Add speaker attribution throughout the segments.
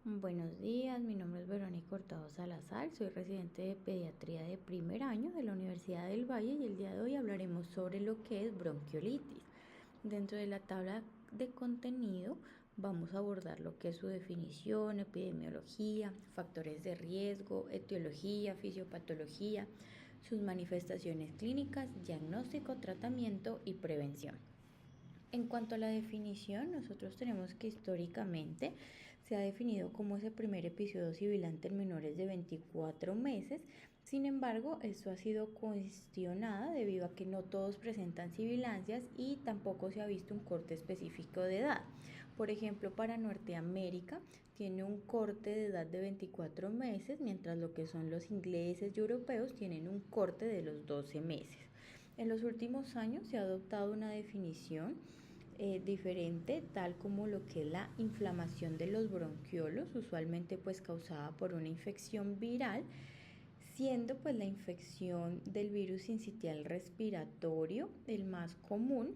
Speaker 1: Buenos días, mi nombre es Verónica Hurtado Salazar, soy residente de pediatría de primer año de la Universidad del Valle y el día de hoy hablaremos sobre lo que es bronquiolitis. Dentro de la tabla de contenido vamos a abordar lo que es su definición, epidemiología, factores de riesgo, etiología, fisiopatología, sus manifestaciones clínicas, diagnóstico, tratamiento y prevención. En cuanto a la definición, nosotros tenemos que históricamente se ha definido como ese primer episodio sibilante en menores de 24 meses. Sin embargo, esto ha sido cuestionado debido a que no todos presentan sibilancias y tampoco se ha visto un corte específico de edad. Por ejemplo, para Norteamérica tiene un corte de edad de 24 meses, mientras lo que son los ingleses y europeos tienen un corte de los 12 meses. En los últimos años se ha adoptado una definición diferente, tal como lo que es la inflamación de los bronquiolos, usualmente pues causada por una infección viral, siendo pues la infección del virus sincitial respiratorio el más común.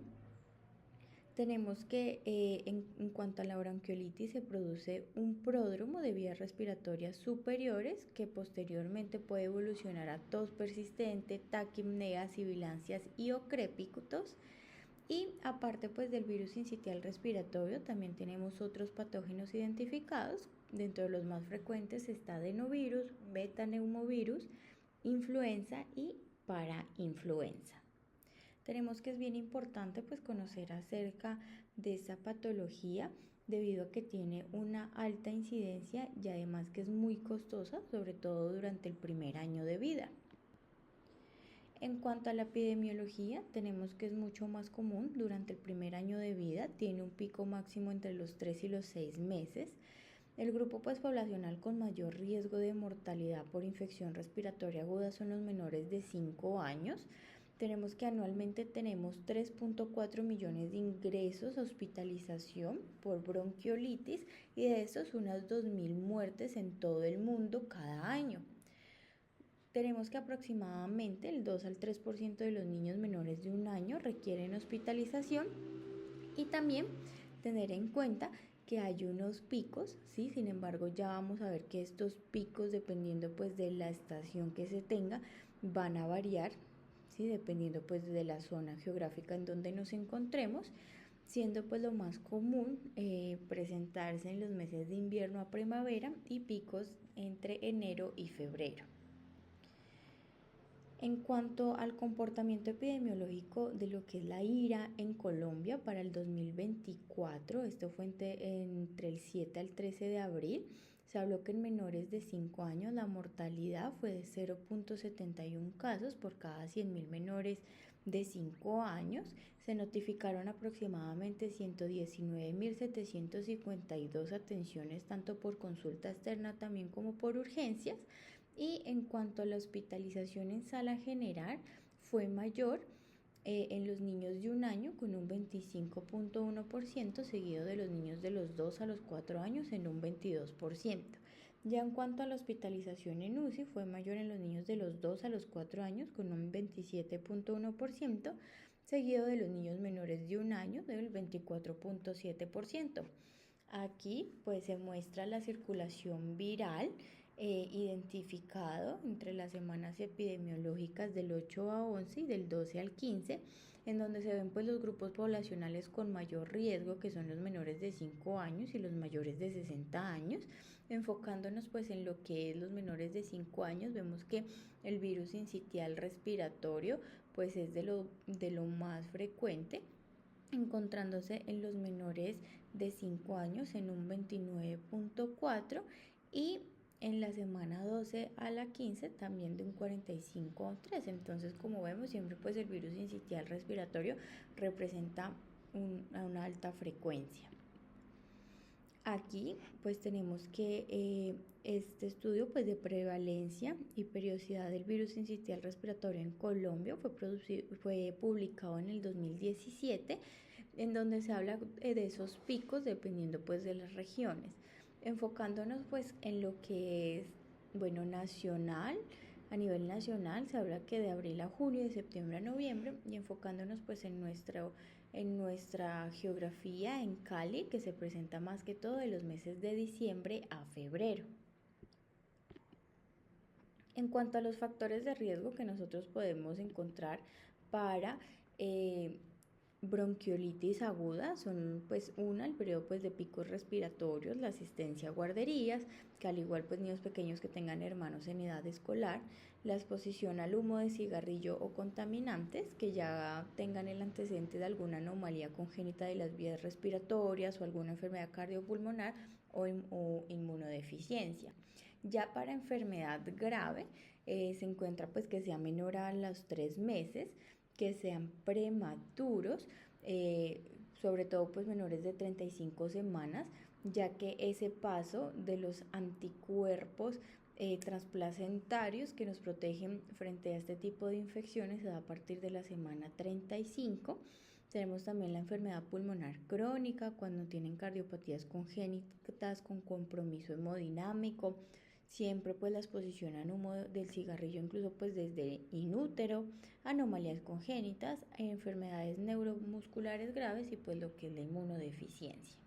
Speaker 1: Tenemos que en cuanto a la bronquiolitis se produce un pródromo de vías respiratorias superiores que posteriormente puede evolucionar a tos persistente, taquipnea, sibilancias y o crépitos. Y aparte pues del virus sincitial respiratorio también tenemos otros patógenos identificados. Dentro de los más frecuentes está adenovirus, betaneumovirus, influenza y parainfluenza. Tenemos que es bien importante pues conocer acerca de esa patología debido a que tiene una alta incidencia y además que es muy costosa, sobre todo durante el primer año de vida. En cuanto a la epidemiología, tenemos que es mucho más común durante el primer año de vida, tiene un pico máximo entre los 3 y los 6 meses. El grupo pues poblacional con mayor riesgo de mortalidad por infección respiratoria aguda son los menores de 5 años. Tenemos que anualmente tenemos 3.4 millones de ingresos a hospitalización por bronquiolitis y de estos unas 2.000 muertes en todo el mundo cada año. Tenemos que aproximadamente el 2 al 3% de los niños menores de un año requieren hospitalización y también tener en cuenta que hay unos picos, ¿sí? Sin embargo, ya vamos a ver que estos picos, dependiendo pues de la estación que se tenga, van a variar, ¿sí? Dependiendo pues de la zona geográfica en donde nos encontremos, siendo pues lo más común presentarse en los meses de invierno a primavera y picos entre enero y febrero. En cuanto al comportamiento epidemiológico de lo que es la IRA en Colombia para el 2024, esto fue entre el 7 al 13 de abril, se habló que en menores de 5 años la mortalidad fue de 0.71 casos por cada 100.000 menores de 5 años. Se notificaron aproximadamente 119.752 atenciones tanto por consulta externa también como por urgencias. Y en cuanto a la hospitalización en sala general, fue mayor en los niños de un año con un 25.1%, seguido de los niños de los 2 a los 4 años en un 22%. Ya en cuanto a la hospitalización en UCI, fue mayor en los niños de los 2 a los 4 años con un 27.1%, seguido de los niños menores de un año del 24.7%. Aquí pues se muestra la circulación viral identificado entre las semanas epidemiológicas del 8 a 11 y del 12 al 15, en donde se ven pues los grupos poblacionales con mayor riesgo, que son los menores de 5 años y los mayores de 60 años. Enfocándonos pues en lo que es los menores de 5 años, vemos que el virus sincitial respiratorio pues es de lo más frecuente, encontrándose en los menores de 5 años en un 29.4 y en la semana 12 a la 15 también de un 45.3. Entonces, como vemos, siempre pues el virus sincitial respiratorio representa una alta frecuencia. Aquí pues tenemos que este estudio pues de prevalencia y periodicidad del virus sincitial respiratorio en Colombia fue publicado en el 2017, en donde se habla de esos picos dependiendo pues de las regiones, enfocándonos pues en lo que es nacional. A nivel nacional se habla que de abril a junio, de septiembre a noviembre, y enfocándonos pues en nuestro en nuestra geografía en Cali, que se presenta más que todo de los meses de diciembre a febrero. En cuanto a los factores de riesgo que nosotros podemos encontrar para bronquiolitis aguda, son pues el periodo pues de picos respiratorios, la asistencia a guarderías, que al igual pues niños pequeños que tengan hermanos en edad escolar, la exposición al humo de cigarrillo o contaminantes, que ya tengan el antecedente de alguna anomalía congénita de las vías respiratorias o alguna enfermedad cardiopulmonar o inmunodeficiencia. Ya para enfermedad grave se encuentra pues que sea menor a los 3 meses, que sean prematuros, sobre todo pues menores de 35 semanas, ya que ese paso de los anticuerpos transplacentarios que nos protegen frente a este tipo de infecciones se da a partir de la semana 35. Tenemos también la enfermedad pulmonar crónica, cuando tienen cardiopatías congénitas con compromiso hemodinámico, siempre pues la exposición al humo del cigarrillo, incluso pues desde inútero, anomalías congénitas, enfermedades neuromusculares graves y pues lo que es la inmunodeficiencia.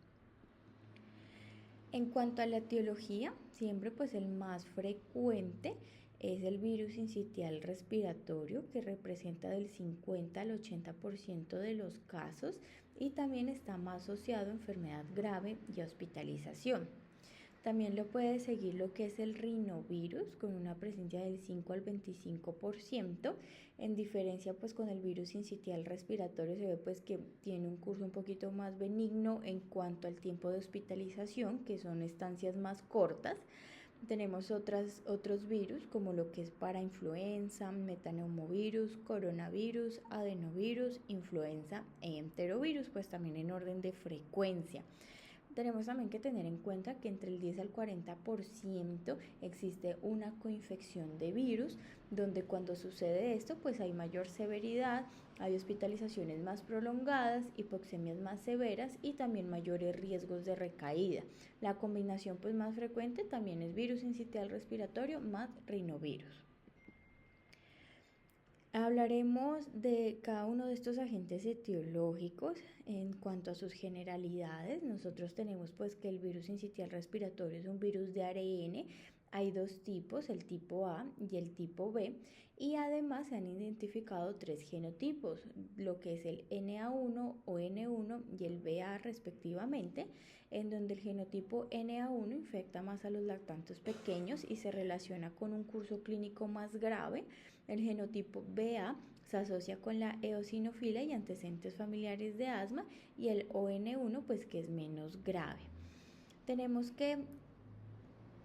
Speaker 1: En cuanto a la etiología, siempre pues el más frecuente es el virus sincitial respiratorio, que representa del 50 al 80% de los casos y también está más asociado a enfermedad grave y hospitalización. También lo puede seguir lo que es el rinovirus, con una presencia del 5 al 25%. En diferencia pues con el virus sincitial respiratorio, se ve pues que tiene un curso un poquito más benigno en cuanto al tiempo de hospitalización, que son estancias más cortas. Tenemos otros virus como lo que es parainfluenza, metaneumovirus, coronavirus, adenovirus, influenza e enterovirus, pues también en orden de frecuencia. Tenemos también que tener en cuenta que entre el 10 al 40% existe una coinfección de virus, donde cuando sucede esto pues hay mayor severidad, hay hospitalizaciones más prolongadas, hipoxemias más severas y también mayores riesgos de recaída. La combinación pues más frecuente también es virus sincitial respiratorio más rinovirus. Hablaremos de cada uno de estos agentes etiológicos en cuanto a sus generalidades. Nosotros tenemos pues que el virus sincitial respiratorio es un virus de ARN. Hay dos tipos, el tipo A y el tipo B, y además se han identificado 3 genotipos, lo que es el NA1 o N1 y el BA respectivamente, en donde el genotipo NA1 infecta más a los lactantes pequeños y se relaciona con un curso clínico más grave. El genotipo BA se asocia con la eosinofilia y antecedentes familiares de asma, y el ON1 pues que es menos grave. Tenemos que,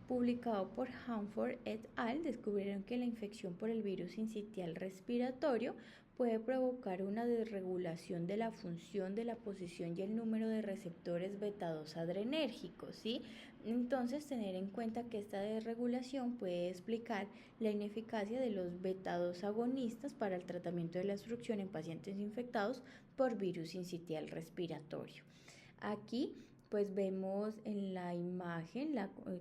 Speaker 1: publicado por Hanford et al., descubrieron que la infección por el virus sincitial respiratorio puede provocar una desregulación de la función de la posición y el número de receptores beta-2 adrenérgicos, ¿sí? Entonces, tener en cuenta que esta desregulación puede explicar la ineficacia de los beta-2 agonistas para el tratamiento de la obstrucción en pacientes infectados por virus sincitial respiratorio. Aquí pues vemos en la imagen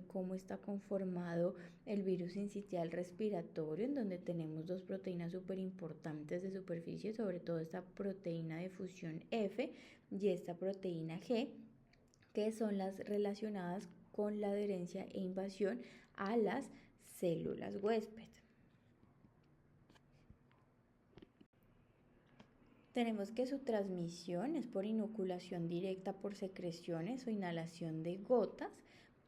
Speaker 1: cómo está conformado el virus sincitial respiratorio, en donde tenemos 2 proteínas súper importantes de superficie, sobre todo esta proteína de fusión F y esta proteína G, que son las relacionadas con la adherencia e invasión a las células huésped. Tenemos que su transmisión es por inoculación directa por secreciones o inhalación de gotas.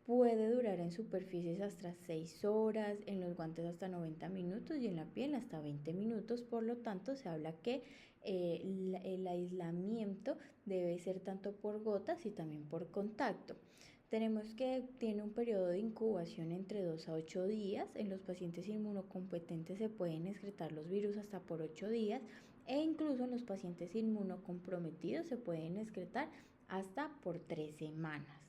Speaker 1: Puede durar en superficies hasta 6 horas, en los guantes hasta 90 minutos y en la piel hasta 20 minutos. Por lo tanto, se habla que el aislamiento debe ser tanto por gotas y también por contacto. Tenemos que tiene un periodo de incubación entre 2 a 8 días. En los pacientes inmunocompetentes se pueden excretar los virus hasta por 8 días e incluso en los pacientes inmunocomprometidos se pueden excretar hasta por 3 semanas.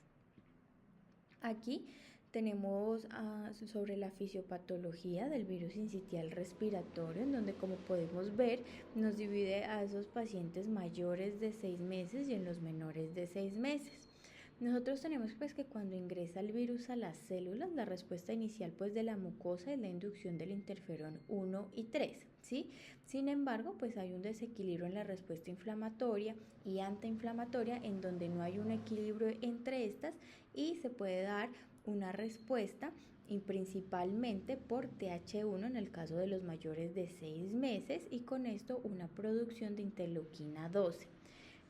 Speaker 1: Aquí tenemos sobre la fisiopatología del virus sincitial respiratorio, en donde, como podemos ver, nos divide a esos pacientes mayores de 6 meses y en los menores de 6 meses. Nosotros tenemos pues que cuando ingresa el virus a las células, la respuesta inicial pues de la mucosa es la inducción del interferón 1 y 3, ¿sí? Sin embargo, pues hay un desequilibrio en la respuesta inflamatoria y antiinflamatoria en donde no hay un equilibrio entre estas y se puede dar una respuesta y principalmente por TH1 en el caso de los mayores de 6 meses y con esto una producción de interleuquina 12.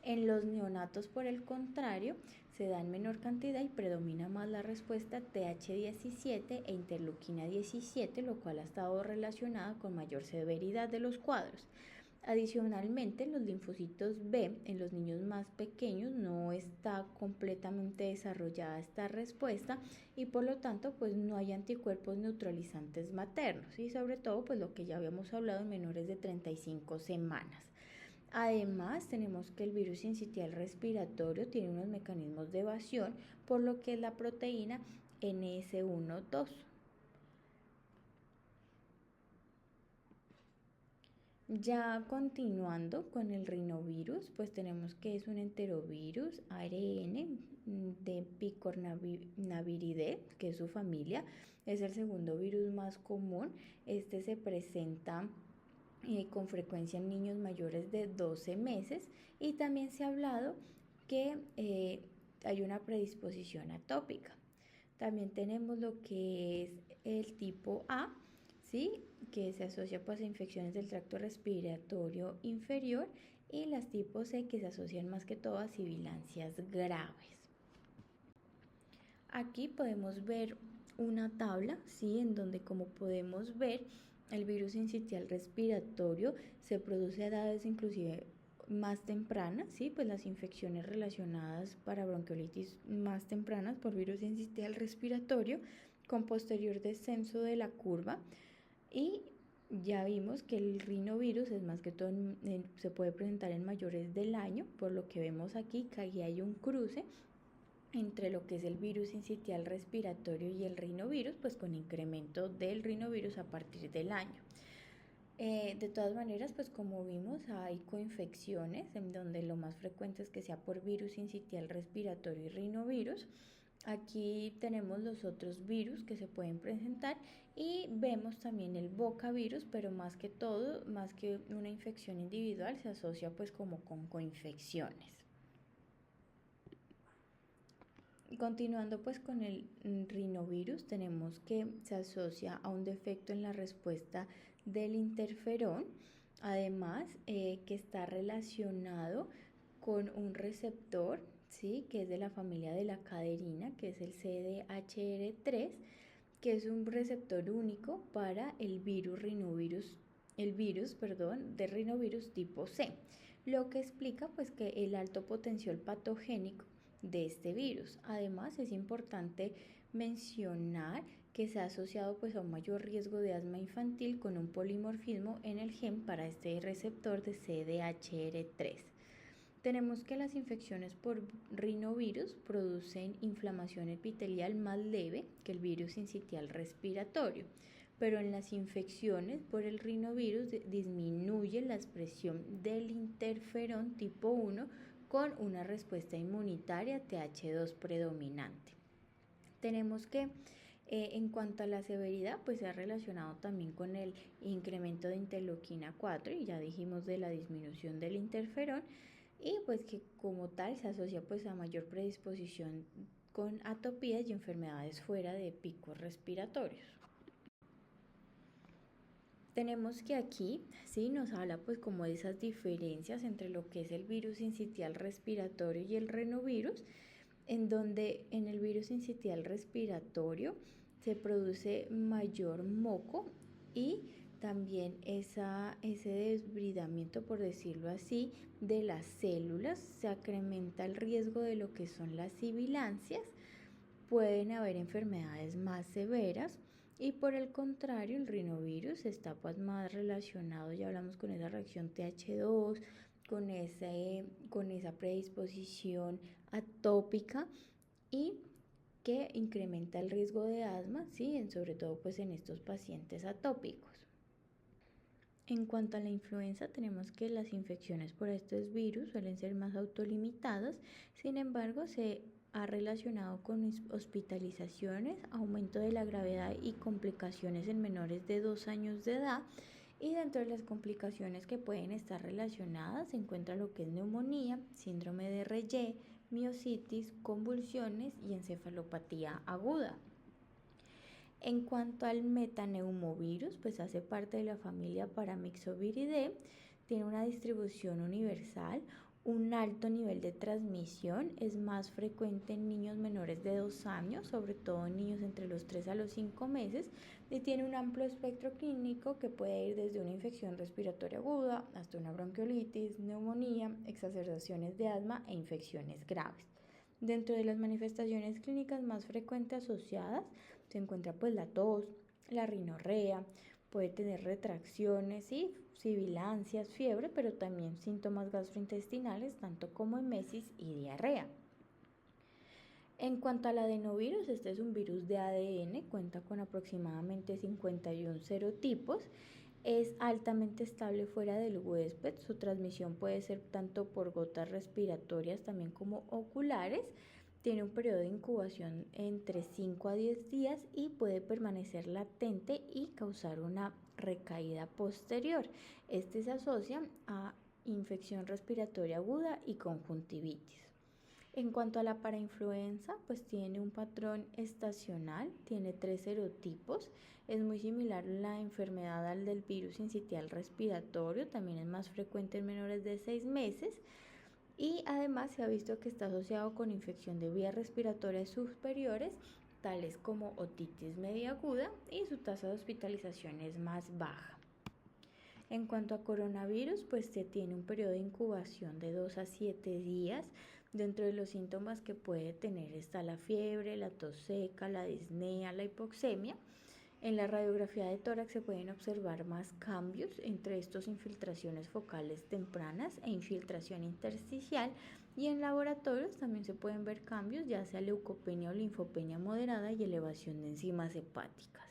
Speaker 1: En los neonatos, por el contrario, se da en menor cantidad y predomina más la respuesta TH17 e interleuquina 17, lo cual ha estado relacionado con mayor severidad de los cuadros. Adicionalmente, los linfocitos B en los niños más pequeños no está completamente desarrollada esta respuesta y por lo tanto pues no hay anticuerpos neutralizantes maternos y sobre todo pues lo que ya habíamos hablado en menores de 35 semanas. Además, tenemos que el virus sincitial respiratorio tiene unos mecanismos de evasión, por lo que es la proteína NS1-2. Ya continuando con el rinovirus, pues tenemos que es un enterovirus ARN de Picornaviridae, que es su familia, es el segundo virus más común. Este se presenta con frecuencia en niños mayores de 12 meses y también se ha hablado que hay una predisposición atópica. También tenemos lo que es el tipo A, ¿sí? Que se asocia pues a infecciones del tracto respiratorio inferior y las tipo C que se asocian más que todo a sibilancias graves. Aquí podemos ver una tabla, ¿sí? En donde como podemos ver el virus sincitial respiratorio se produce a edades inclusive más tempranas, ¿sí? Pues las infecciones relacionadas para bronquiolitis más tempranas por virus sincitial respiratorio con posterior descenso de la curva y ya vimos que el rinovirus es más que todo se puede presentar en mayores del año, por lo que vemos aquí que ahí hay un cruce entre lo que es el virus sincitial respiratorio y el rinovirus, pues con incremento del rinovirus a partir del año. De todas maneras, pues como vimos, hay coinfecciones en donde lo más frecuente es que sea por virus sincitial respiratorio y rinovirus. Aquí tenemos los otros virus que se pueden presentar y vemos también el bocavirus, pero más que todo, más que una infección individual, se asocia pues como con coinfecciones. Continuando pues con el rinovirus, tenemos que se asocia a un defecto en la respuesta del interferón, además que está relacionado con un receptor, ¿sí? Que es de la familia de la caderina, que es el CDHR3, que es un receptor único para el virus de rinovirus tipo C, lo que explica pues que el alto potencial patogénico de este virus. Además, es importante mencionar que se ha asociado pues a un mayor riesgo de asma infantil con un polimorfismo en el gen para este receptor de CDHR3. Tenemos que las infecciones por rinovirus producen inflamación epitelial más leve que el virus sincitial respiratorio, pero en las infecciones por el rinovirus disminuye la expresión del interferón tipo 1 con una respuesta inmunitaria TH2 predominante. Tenemos que en cuanto a la severidad, pues se ha relacionado también con el incremento de interleuquina 4 y ya dijimos de la disminución del interferón y pues que como tal se asocia pues a mayor predisposición con atopías y enfermedades fuera de picos respiratorios. Tenemos que aquí sí nos habla pues como de esas diferencias entre lo que es el virus sincitial respiratorio y el rinovirus, en donde en el virus sincitial respiratorio se produce mayor moco y también ese desbridamiento, por decirlo así, de las células, se incrementa el riesgo de lo que son las sibilancias, pueden haber enfermedades más severas y por el contrario el rinovirus está pues más relacionado, ya hablamos con esa reacción TH2, con esa predisposición atópica y que incrementa el riesgo de asma, ¿sí? Sobre todo pues en estos pacientes atópicos. En cuanto a la influenza, tenemos que las infecciones por estos virus suelen ser más autolimitadas, sin embargo, se ha relacionado con hospitalizaciones, aumento de la gravedad y complicaciones en menores de 2 años de edad. Y dentro de las complicaciones que pueden estar relacionadas se encuentra lo que es neumonía, síndrome de Reye, miositis, convulsiones y encefalopatía aguda. En cuanto al metaneumovirus, pues hace parte de la familia Paramyxoviridae, tiene una distribución universal, un alto nivel de transmisión, es más frecuente en niños menores de 2 años, sobre todo en niños entre los 3 a los 5 meses, y tiene un amplio espectro clínico que puede ir desde una infección respiratoria aguda hasta una bronquiolitis, neumonía, exacerbaciones de asma e infecciones graves. Dentro de las manifestaciones clínicas más frecuentes asociadas se encuentra pues la tos, la rinorrea, puede tener retracciones y sibilancias, fiebre, pero también síntomas gastrointestinales, tanto como emesis y diarrea. En cuanto al adenovirus, este es un virus de ADN, cuenta con aproximadamente 51 serotipos, es altamente estable fuera del huésped, su transmisión puede ser tanto por gotas respiratorias también como oculares, tiene un periodo de incubación entre 5 a 10 días y puede permanecer latente y causar una recaída posterior. Este se asocia a infección respiratoria aguda y conjuntivitis. En cuanto a la parainfluenza, pues tiene un patrón estacional, tiene 3 serotipos, es muy similar la enfermedad al del virus sincitial respiratorio, también es más frecuente en menores de 6 meses y además se ha visto que está asociado con infección de vías respiratorias superiores, tales como otitis media aguda, y su tasa de hospitalización es más baja. En cuanto a coronavirus, pues se tiene un periodo de incubación de 2 a 7 días. Dentro de los síntomas que puede tener está la fiebre, la tos seca, la disnea, la hipoxemia. En la radiografía de tórax se pueden observar más cambios, entre estos infiltraciones focales tempranas e infiltración intersticial, y en laboratorios también se pueden ver cambios, ya sea leucopenia o linfopenia moderada y elevación de enzimas hepáticas.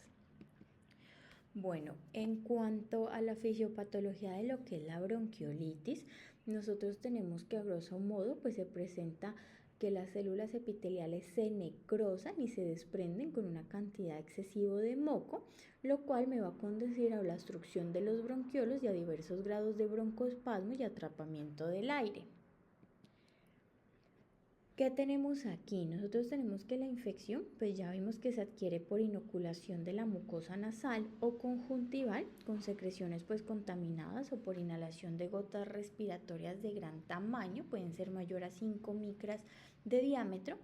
Speaker 1: Bueno, en cuanto a la fisiopatología de lo que es la bronquiolitis, nosotros tenemos que a grosso modo pues se presenta que las células epiteliales se necrosan y se desprenden con una cantidad excesiva de moco, lo cual me va a conducir a la obstrucción de los bronquiolos y a diversos grados de broncoespasmo y atrapamiento del aire. ¿Qué tenemos aquí? Nosotros tenemos que la infección, pues ya vimos que se adquiere por inoculación de la mucosa nasal o conjuntival con secreciones pues contaminadas o por inhalación de gotas respiratorias de gran tamaño, pueden ser mayor a 5 micras de diámetro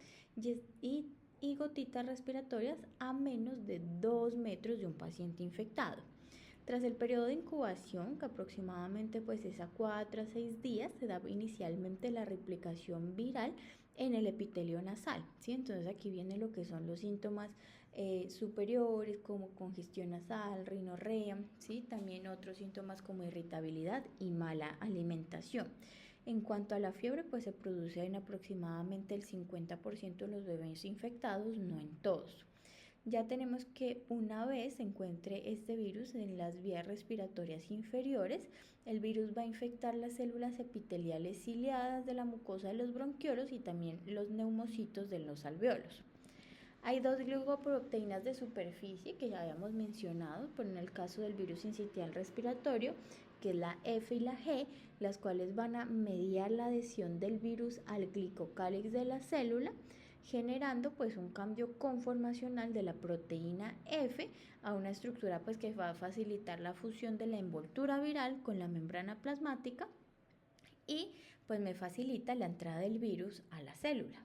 Speaker 1: y gotitas respiratorias a menos de 2 metros de un paciente infectado. Tras el periodo de incubación, que aproximadamente pues es a 4 a 6 días, se da inicialmente la replicación viral en el epitelio nasal, ¿sí? Entonces aquí viene lo que son los síntomas superiores como congestión nasal, rinorrea, ¿sí? También otros síntomas como irritabilidad y mala alimentación. En cuanto a la fiebre, pues se produce en aproximadamente el 50% de los bebés infectados, no en todos. Ya tenemos que una vez se encuentre este virus en las vías respiratorias inferiores, el virus va a infectar las células epiteliales ciliadas de la mucosa de los bronquiolos y también los neumocitos de los alveolos. Hay 2 glicoproteínas de superficie que ya habíamos mencionado, pero en el caso del virus sincitial respiratorio, que es la F y la G, las cuales van a mediar la adhesión del virus al glicocálix de la célula, generando pues un cambio conformacional de la proteína F a una estructura pues que va a facilitar la fusión de la envoltura viral con la membrana plasmática y pues me facilita la entrada del virus a la célula.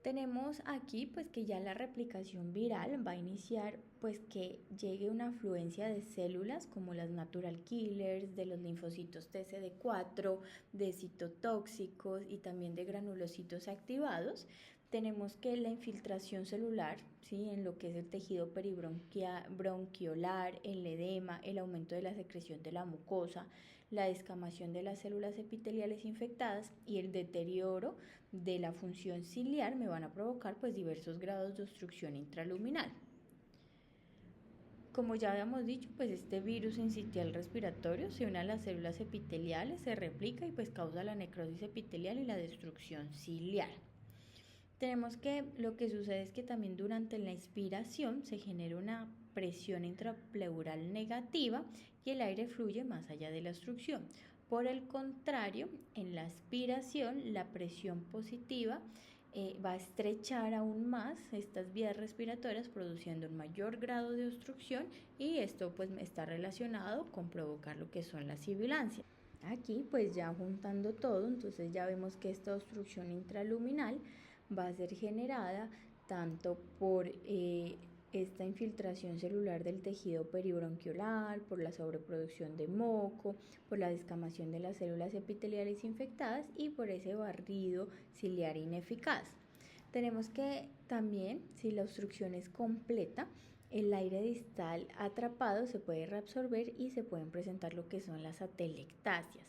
Speaker 1: Tenemos aquí pues que ya la replicación viral va a iniciar pues que llegue una afluencia de células como las natural killers, de los linfocitos TCD4, de citotóxicos y también de granulocitos activados. Tenemos que la infiltración celular, ¿sí? En lo que es el tejido peribronquiolar, el edema, el aumento de la secreción de la mucosa, la descamación de las células epiteliales infectadas y el deterioro de la función ciliar me van a provocar pues diversos grados de obstrucción intraluminal. Como ya habíamos dicho, pues este virus sincitial respiratorio se une a las células epiteliales, se replica y pues causa la necrosis epitelial y la destrucción ciliar. Tenemos que lo que sucede es que también durante la inspiración se genera una presión intrapleural negativa y el aire fluye más allá de la obstrucción. Por el contrario, en la aspiración la presión positiva va a estrechar aún más estas vías respiratorias produciendo un mayor grado de obstrucción y esto pues está relacionado con provocar lo que son las sibilancias. Aquí pues ya juntando todo, entonces ya vemos que esta obstrucción intraluminal va a ser generada tanto por esta infiltración celular del tejido peribronquiolar, por la sobreproducción de moco, por la descamación de las células epiteliales infectadas y por ese barrido ciliar ineficaz. Tenemos que también, si la obstrucción es completa, el aire distal atrapado se puede reabsorber y se pueden presentar lo que son las atelectasias.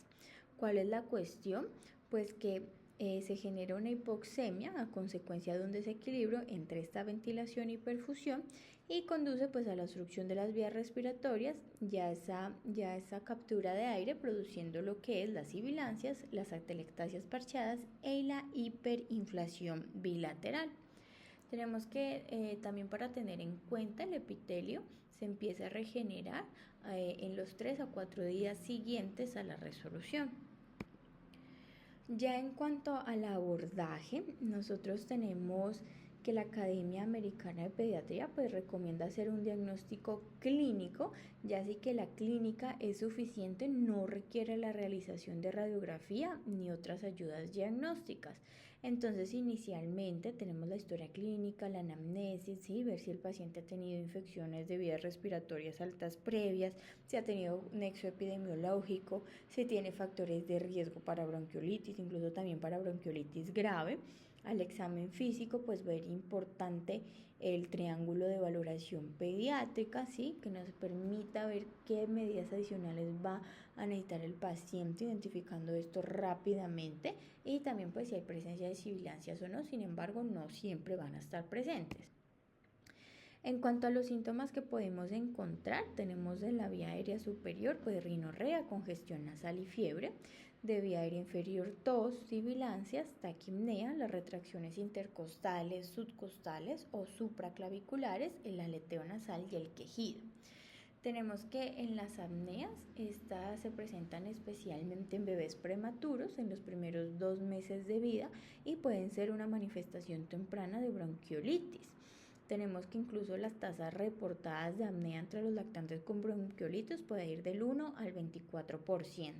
Speaker 1: ¿Cuál es la cuestión? Pues que se genera una hipoxemia a consecuencia de un desequilibrio entre esta ventilación y perfusión y conduce pues a la obstrucción de las vías respiratorias, ya esa captura de aire produciendo lo que es las sibilancias, las atelectasias parcheadas y la hiperinflación bilateral. Tenemos que también para tener en cuenta el epitelio se empieza a regenerar en los 3 a 4 días siguientes a la resolución. Ya en cuanto al abordaje, nosotros tenemos que la Academia Americana de Pediatría pues recomienda hacer un diagnóstico clínico, ya así que la clínica es suficiente, no requiere la realización de radiografía ni otras ayudas diagnósticas. Entonces inicialmente tenemos la historia clínica, la anamnesis, ¿sí? Ver si el paciente ha tenido infecciones de vías respiratorias altas previas, si ha tenido nexo epidemiológico, si tiene factores de riesgo para bronquiolitis, incluso también para bronquiolitis grave. Al examen físico, pues ver importante el triángulo de valoración pediátrica, ¿sí? Que nos permita ver qué medidas adicionales va a necesitar el paciente, identificando esto rápidamente y también pues si hay presencia de sibilancias o no, sin embargo no siempre van a estar presentes. En cuanto a los síntomas que podemos encontrar, tenemos en la vía aérea superior pues rinorrea, congestión nasal y fiebre, de vía aérea inferior tos, sibilancias, taquipnea, las retracciones intercostales, subcostales o supraclaviculares, el aleteo nasal y el quejido. Tenemos que en las apneas, estas se presentan especialmente en bebés prematuros en los primeros 2 meses de vida y pueden ser una manifestación temprana de bronquiolitis. Tenemos que incluso las tasas reportadas de apnea entre los lactantes con bronquiolitis puede ir del 1 al 24%.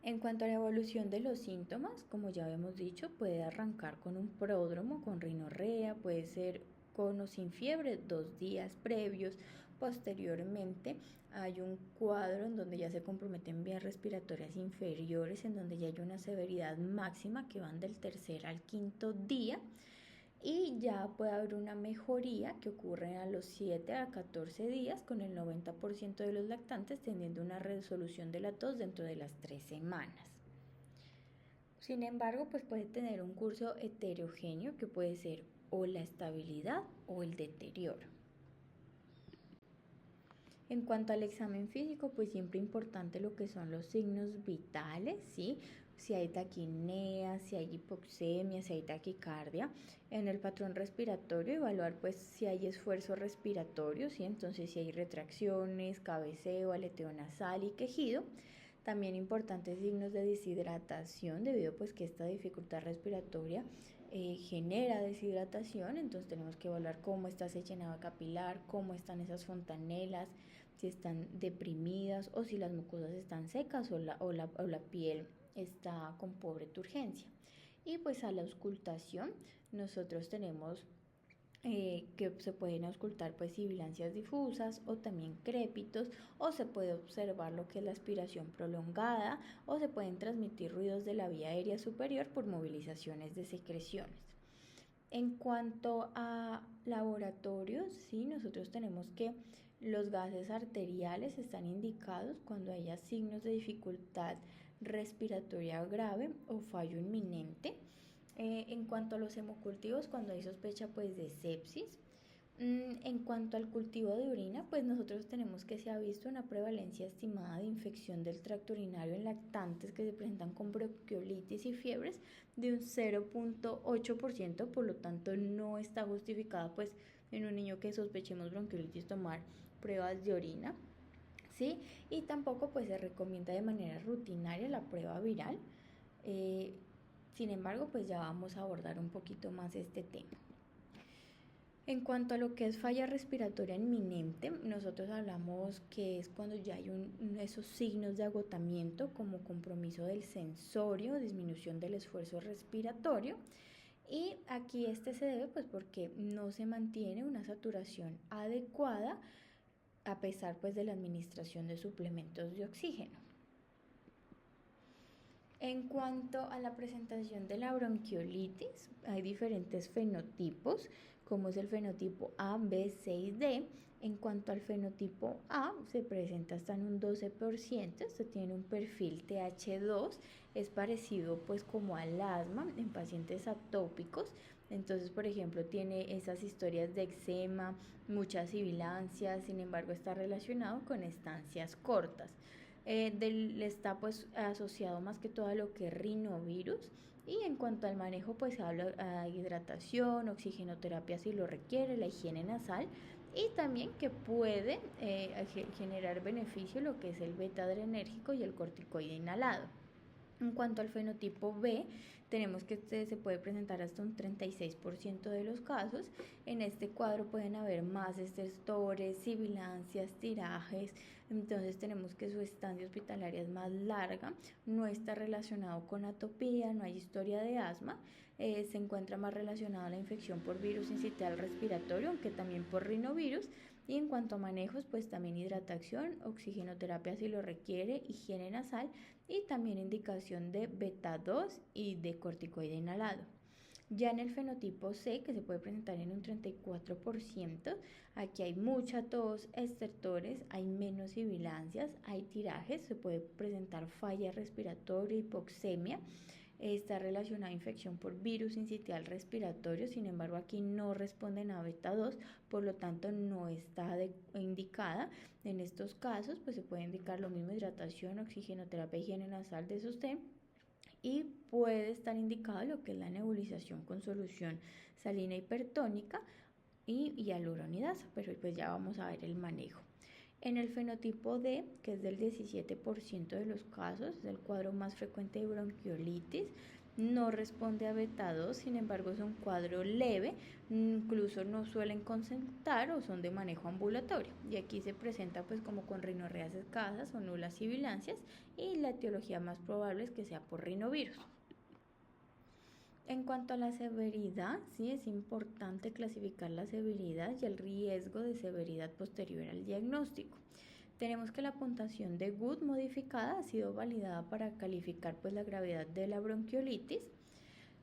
Speaker 1: En cuanto a la evolución de los síntomas, como ya habíamos dicho, puede arrancar con un pródromo, con rinorrea, puede ser con o sin fiebre 2 días previos. Posteriormente hay un cuadro en donde ya se comprometen vías respiratorias inferiores, en donde ya hay una severidad máxima que van del tercer al quinto día. Y ya puede haber una mejoría que ocurre a los 7 a 14 días con el 90% de los lactantes teniendo una resolución de la tos dentro de las 3 semanas. Sin embargo, pues puede tener un curso heterogéneo que puede ser o la estabilidad o el deterioro. En cuanto al examen físico, pues siempre importante lo que son los signos vitales, ¿sí? Si hay taquipnea, si hay hipoxemia, si hay taquicardia. En el patrón respiratorio, evaluar pues si hay esfuerzo respiratorio, ¿sí? Entonces si hay retracciones, cabeceo, aleteo nasal y quejido. También importantes signos de deshidratación debido pues que esta dificultad respiratoria genera deshidratación, entonces tenemos que evaluar cómo está ese llenado capilar, cómo están esas fontanelas, si están deprimidas o si las mucosas están secas o la piel está con pobre turgencia. Y pues a la auscultación nosotros tenemos que se pueden auscultar pues sibilancias difusas o también crépitos, o se puede observar lo que es la aspiración prolongada, o se pueden transmitir ruidos de la vía aérea superior por movilizaciones de secreciones. En cuanto a laboratorios, sí, nosotros tenemos que los gases arteriales están indicados cuando haya signos de dificultad respiratoria grave o fallo inminente. En cuanto a los hemocultivos, cuando hay sospecha pues de sepsis, En cuanto al cultivo de orina, pues nosotros tenemos que se ha visto una prevalencia estimada de infección del tracto urinario en lactantes que se presentan con bronquiolitis y fiebres de un 0,8%, por lo tanto no está justificada pues en un niño que sospechemos bronquiolitis tomar pruebas de orina, ¿sí? Y tampoco pues se recomienda de manera rutinaria la prueba viral. Eh, Sin embargo, pues ya vamos a abordar un poquito más este tema. En cuanto a lo que es falla respiratoria inminente, nosotros hablamos que es cuando ya hay esos signos de agotamiento como compromiso del sensorio, disminución del esfuerzo respiratorio, y aquí este se debe pues porque no se mantiene una saturación adecuada a pesar pues de la administración de suplementos de oxígeno. En cuanto a la presentación de la bronquiolitis, hay diferentes fenotipos, como es el fenotipo A, B, C y D. En cuanto al fenotipo A, se presenta hasta en un 12%, esto tiene un perfil TH2, es parecido pues como al asma en pacientes atópicos. Entonces, por ejemplo, tiene esas historias de eczema, muchas sibilancias, sin embargo está relacionado con estancias cortas. Está pues asociado más que todo a lo que es rinovirus, y en cuanto al manejo pues se habla de hidratación, oxigenoterapia si lo requiere, la higiene nasal, y también que puede generar beneficio lo que es el beta-adrenérgico y el corticoide inhalado. En cuanto al fenotipo B, tenemos que se puede presentar hasta un 36% de los casos. En este cuadro pueden haber más estertores, sibilancias, tirajes. Entonces tenemos que su estancia hospitalaria es más larga, no está relacionado con atopía, no hay historia de asma. Se encuentra más relacionado a la infección por virus sincitial respiratorio, aunque también por rinovirus. Y en cuanto a manejos, pues también hidratación, oxigenoterapia si lo requiere, higiene nasal, y también indicación de beta-2 y de corticoide inhalado. Ya en el fenotipo C, que se puede presentar en un 34%, aquí hay mucha tos, estertores, hay menos sibilancias, hay tirajes, se puede presentar falla respiratoria, hipoxemia. Está relacionada a infección por virus sincitial respiratorio, sin embargo aquí no responden a beta-2, por lo tanto no está indicada. En estos casos pues se puede indicar lo mismo: hidratación, oxigenoterapia, higiene nasal de sostén, y puede estar indicado lo que es la nebulización con solución salina hipertónica y hialuronidasa, pero pues ya vamos a ver el manejo. En el fenotipo D, que es del 17% de los casos, es el cuadro más frecuente de bronquiolitis, no responde a beta-2, sin embargo es un cuadro leve, incluso no suelen concentar o son de manejo ambulatorio, y aquí se presenta pues como con rinorreas escasas o nulas sibilancias, y la etiología más probable es que sea por rinovirus. En cuanto a la severidad, sí es importante clasificar la severidad y el riesgo de severidad posterior al diagnóstico. Tenemos que la puntuación de Good modificada ha sido validada para calificar pues la gravedad de la bronquiolitis.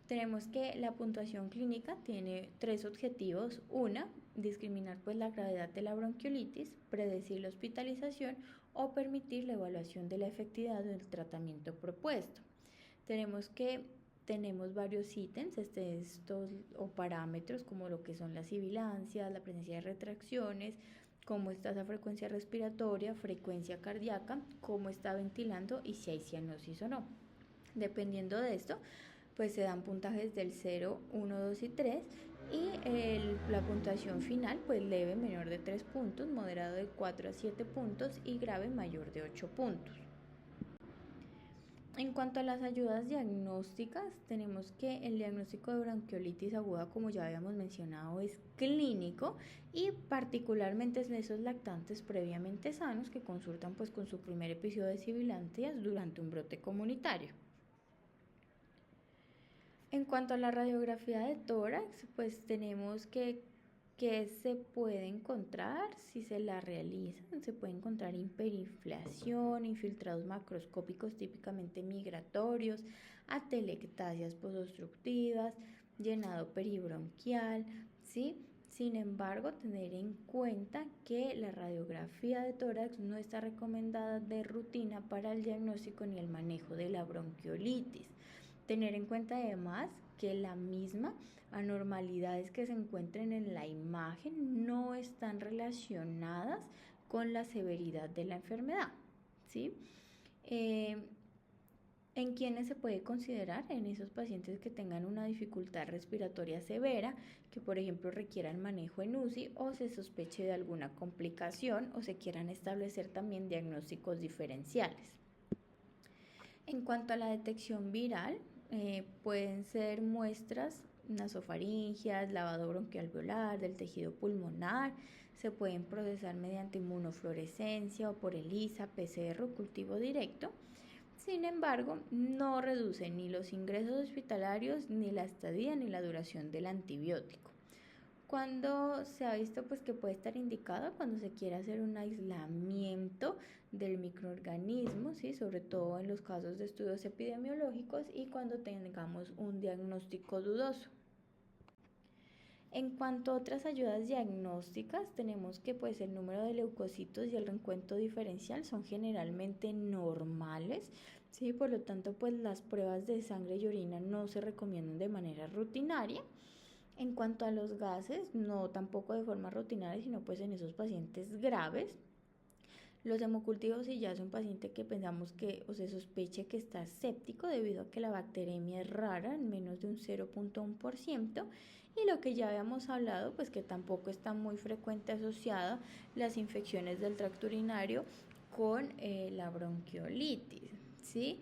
Speaker 1: Tenemos que la puntuación clínica tiene 3 objetivos: una, discriminar pues la gravedad de la bronquiolitis, predecir la hospitalización o permitir la evaluación de la efectividad del tratamiento propuesto. Tenemos varios ítems estos o parámetros, como lo que son las sibilancias, la presencia de retracciones, cómo está esa frecuencia respiratoria, frecuencia cardíaca, cómo está ventilando y si hay cianosis o no. Dependiendo de esto, pues se dan puntajes del 0, 1, 2 y 3, y la puntuación final, pues leve menor de 3 puntos, moderado de 4 a 7 puntos y grave mayor de 8 puntos. En cuanto a las ayudas diagnósticas, tenemos que el diagnóstico de bronquiolitis aguda, como ya habíamos mencionado, es clínico, y particularmente en esos lactantes previamente sanos que consultan pues con su primer episodio de sibilancias durante un brote comunitario. En cuanto a la radiografía de tórax, pues tenemos que se puede encontrar si se la realizan. Se puede encontrar hiperinflación, infiltrados macroscópicos típicamente migratorios, atelectasias posobstructivas, llenado peribronquial, ¿sí? Sin embargo, tener en cuenta que la radiografía de tórax no está recomendada de rutina para el diagnóstico ni el manejo de la bronquiolitis. Tener en cuenta además que la misma anormalidades que se encuentren en la imagen no están relacionadas con la severidad de la enfermedad, ¿sí? Eh, ¿En quiénes se puede considerar? En esos pacientes que tengan una dificultad respiratoria severa, que por ejemplo requieran manejo en UCI o se sospeche de alguna complicación o se quieran establecer también diagnósticos diferenciales. En cuanto a la detección viral, pueden ser muestras nasofaringias, lavado bronquialveolar, del tejido pulmonar, se pueden procesar mediante inmunofluorescencia o por ELISA, PCR o cultivo directo. Sin embargo, no reduce ni los ingresos hospitalarios, ni la estadía, ni la duración del antibiótico. Cuando se ha visto pues que puede estar indicado cuando se quiere hacer un aislamiento del microorganismo, ¿sí? Sobre todo en los casos de estudios epidemiológicos y cuando tengamos un diagnóstico dudoso. En cuanto a otras ayudas diagnósticas, tenemos que pues el número de leucocitos y el recuento diferencial son generalmente normales, ¿sí? Por lo tanto, pues las pruebas de sangre y orina no se recomiendan de manera rutinaria. En cuanto a los gases, no tampoco de forma rutinaria, sino pues en esos pacientes graves. Los hemocultivos, si ya es un paciente que pensamos que o se sospeche que está séptico debido a que la bacteremia es rara, en menos de un 0.1%, y lo que ya habíamos hablado, pues que tampoco está muy frecuente asociada las infecciones del tracto urinario con la bronquiolitis, ¿sí?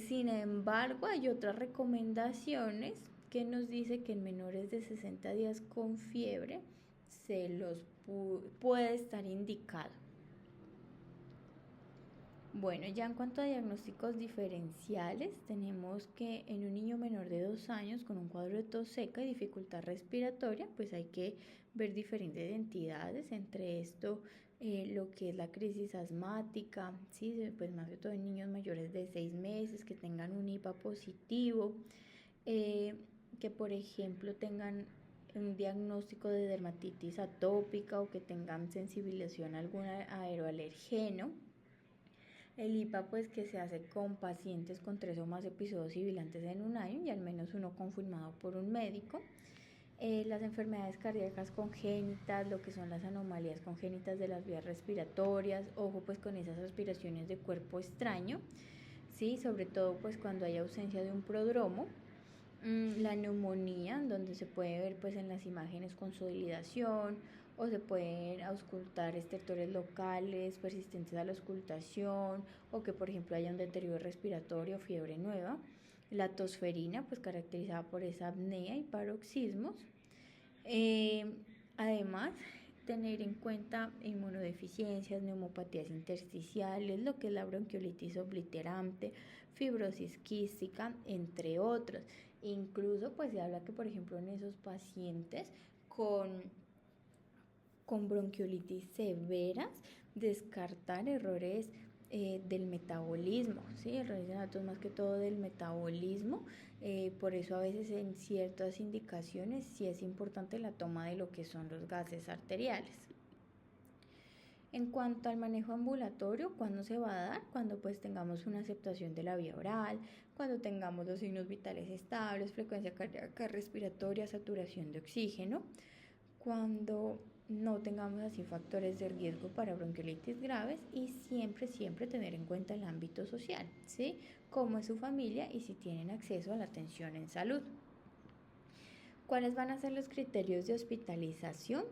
Speaker 1: Sin embargo, hay otras recomendaciones que nos dice que en menores de 60 días con fiebre se los puede estar indicado. Bueno, ya en cuanto a diagnósticos diferenciales, tenemos que en un niño menor de 2 años con un cuadro de tos seca y dificultad respiratoria, pues hay que ver diferentes entidades, entre esto lo que es la crisis asmática, ¿sí? Pues más que todo en niños mayores de 6 meses que tengan un IPA positivo, que por ejemplo tengan un diagnóstico de dermatitis atópica o que tengan sensibilización a algún aeroalergeno. El IPA pues que se hace con pacientes con 3 o más episodios sibilantes en un año y al menos uno confirmado por un médico. Las enfermedades cardíacas congénitas, lo que son las anomalías congénitas de las vías respiratorias, ojo pues con esas aspiraciones de cuerpo extraño, ¿sí? Sobre todo pues cuando hay ausencia de un prodromo. La neumonía, donde se puede ver pues en las imágenes consolidación o se pueden auscultar estertores locales persistentes a la auscultación o que por ejemplo haya un deterioro respiratorio o fiebre nueva. La tosferina, pues caracterizada por esa apnea y paroxismos. Además, tener en cuenta inmunodeficiencias, neumopatías intersticiales, lo que es la bronquiolitis obliterante, fibrosis quística, entre otros. Incluso pues se habla que por ejemplo en esos pacientes con bronquiolitis severas, descartar errores del metabolismo, ¿sí? Errores de datos más que todo del metabolismo, por eso a veces en ciertas indicaciones sí es importante la toma de lo que son los gases arteriales. En cuanto al manejo ambulatorio, ¿cuándo se va a dar? Cuando pues tengamos una aceptación de la vía oral, cuando tengamos los signos vitales estables, frecuencia cardíaca, respiratoria, saturación de oxígeno, cuando no tengamos así factores de riesgo para bronquiolitis graves y siempre tener en cuenta el ámbito social, ¿sí? Cómo es su familia y si tienen acceso a la atención en salud. ¿Cuáles van a ser los criterios de hospitalización?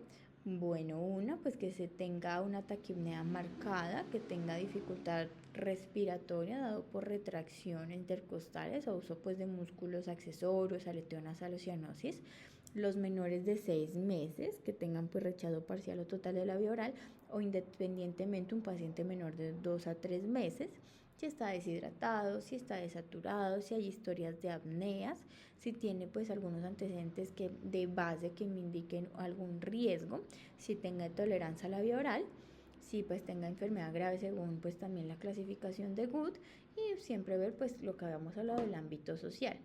Speaker 1: Bueno, pues que se tenga una taquipnea marcada, que tenga dificultad respiratoria dado por retracciones intercostales o uso pues de músculos accesorios, aleteo nasal o cianosis. Los menores de 6 meses que tengan pues rechazo parcial o total de la vía oral o independientemente un paciente menor de 2 a 3 meses. Si está deshidratado, si está desaturado, si hay historias de apneas, si tiene pues algunos antecedentes de base que me indiquen algún riesgo, si tenga tolerancia a la vía oral, si pues tenga enfermedad grave según pues también la clasificación de Good y siempre ver pues lo que habíamos hablado del ámbito social.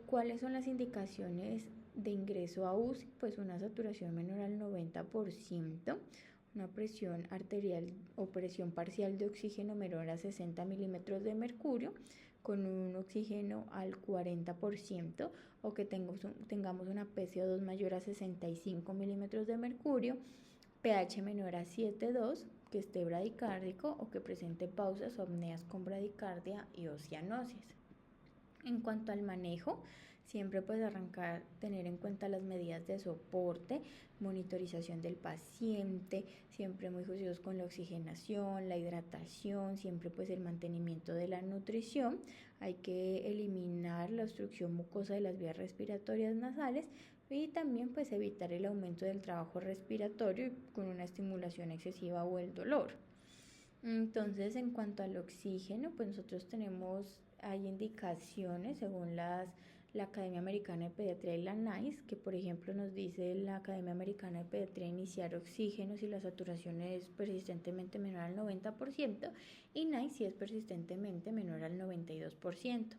Speaker 1: ¿Cuáles son las indicaciones de ingreso a UCI? Pues una saturación menor al 90%, una presión arterial o presión parcial de oxígeno menor a 60 milímetros de mercurio, con un oxígeno al 40% o que tengamos una PCO2 mayor a 65 milímetros de mercurio, pH menor a 7,2, que esté bradicárdico o que presente pausas o apneas con bradicardia y o cianosis. En cuanto al manejo, siempre pues arrancar, tener en cuenta las medidas de soporte, monitorización del paciente, siempre muy juiciosos con la oxigenación, la hidratación, siempre pues el mantenimiento de la nutrición. Hay que eliminar la obstrucción mucosa de las vías respiratorias nasales y también pues evitar el aumento del trabajo respiratorio con una estimulación excesiva o el dolor. Entonces, en cuanto al oxígeno, pues nosotros hay indicaciones según la Academia Americana de Pediatría y la NICE, que por ejemplo nos dice la Academia Americana de Pediatría iniciar oxígeno si la saturación es persistentemente menor al 90% y NICE si es persistentemente menor al 92%.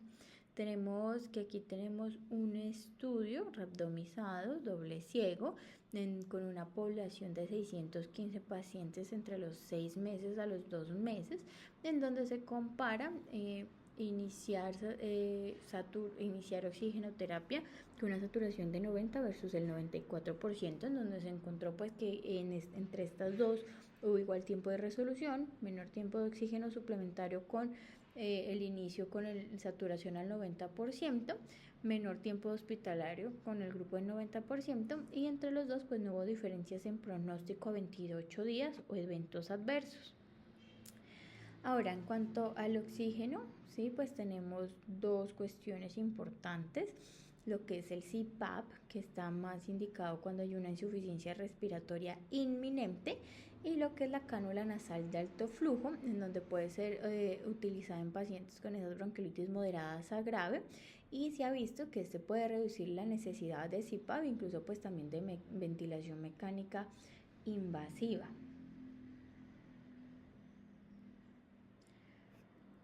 Speaker 1: Aquí tenemos un estudio randomizado, doble ciego, con una población de 615 pacientes entre los 6 meses a los 2 meses, en donde se compara iniciar oxigenoterapia con una saturación de 90 versus el 94%, en donde se encontró pues que entre estas dos hubo igual tiempo de resolución, menor tiempo de oxígeno suplementario con el inicio con saturación al 90%, menor tiempo hospitalario con el grupo del 90% y entre los dos pues no hubo diferencias en pronóstico a 28 días o eventos adversos. Ahora, en cuanto al oxígeno, sí, pues tenemos dos cuestiones importantes. Lo que es el CPAP, que está más indicado cuando hay una insuficiencia respiratoria inminente, y lo que es la cánula nasal de alto flujo, en donde puede ser utilizada en pacientes con esas bronquiolitis moderadas a grave, y se ha visto que este puede reducir la necesidad de CPAP, incluso pues también de ventilación mecánica invasiva.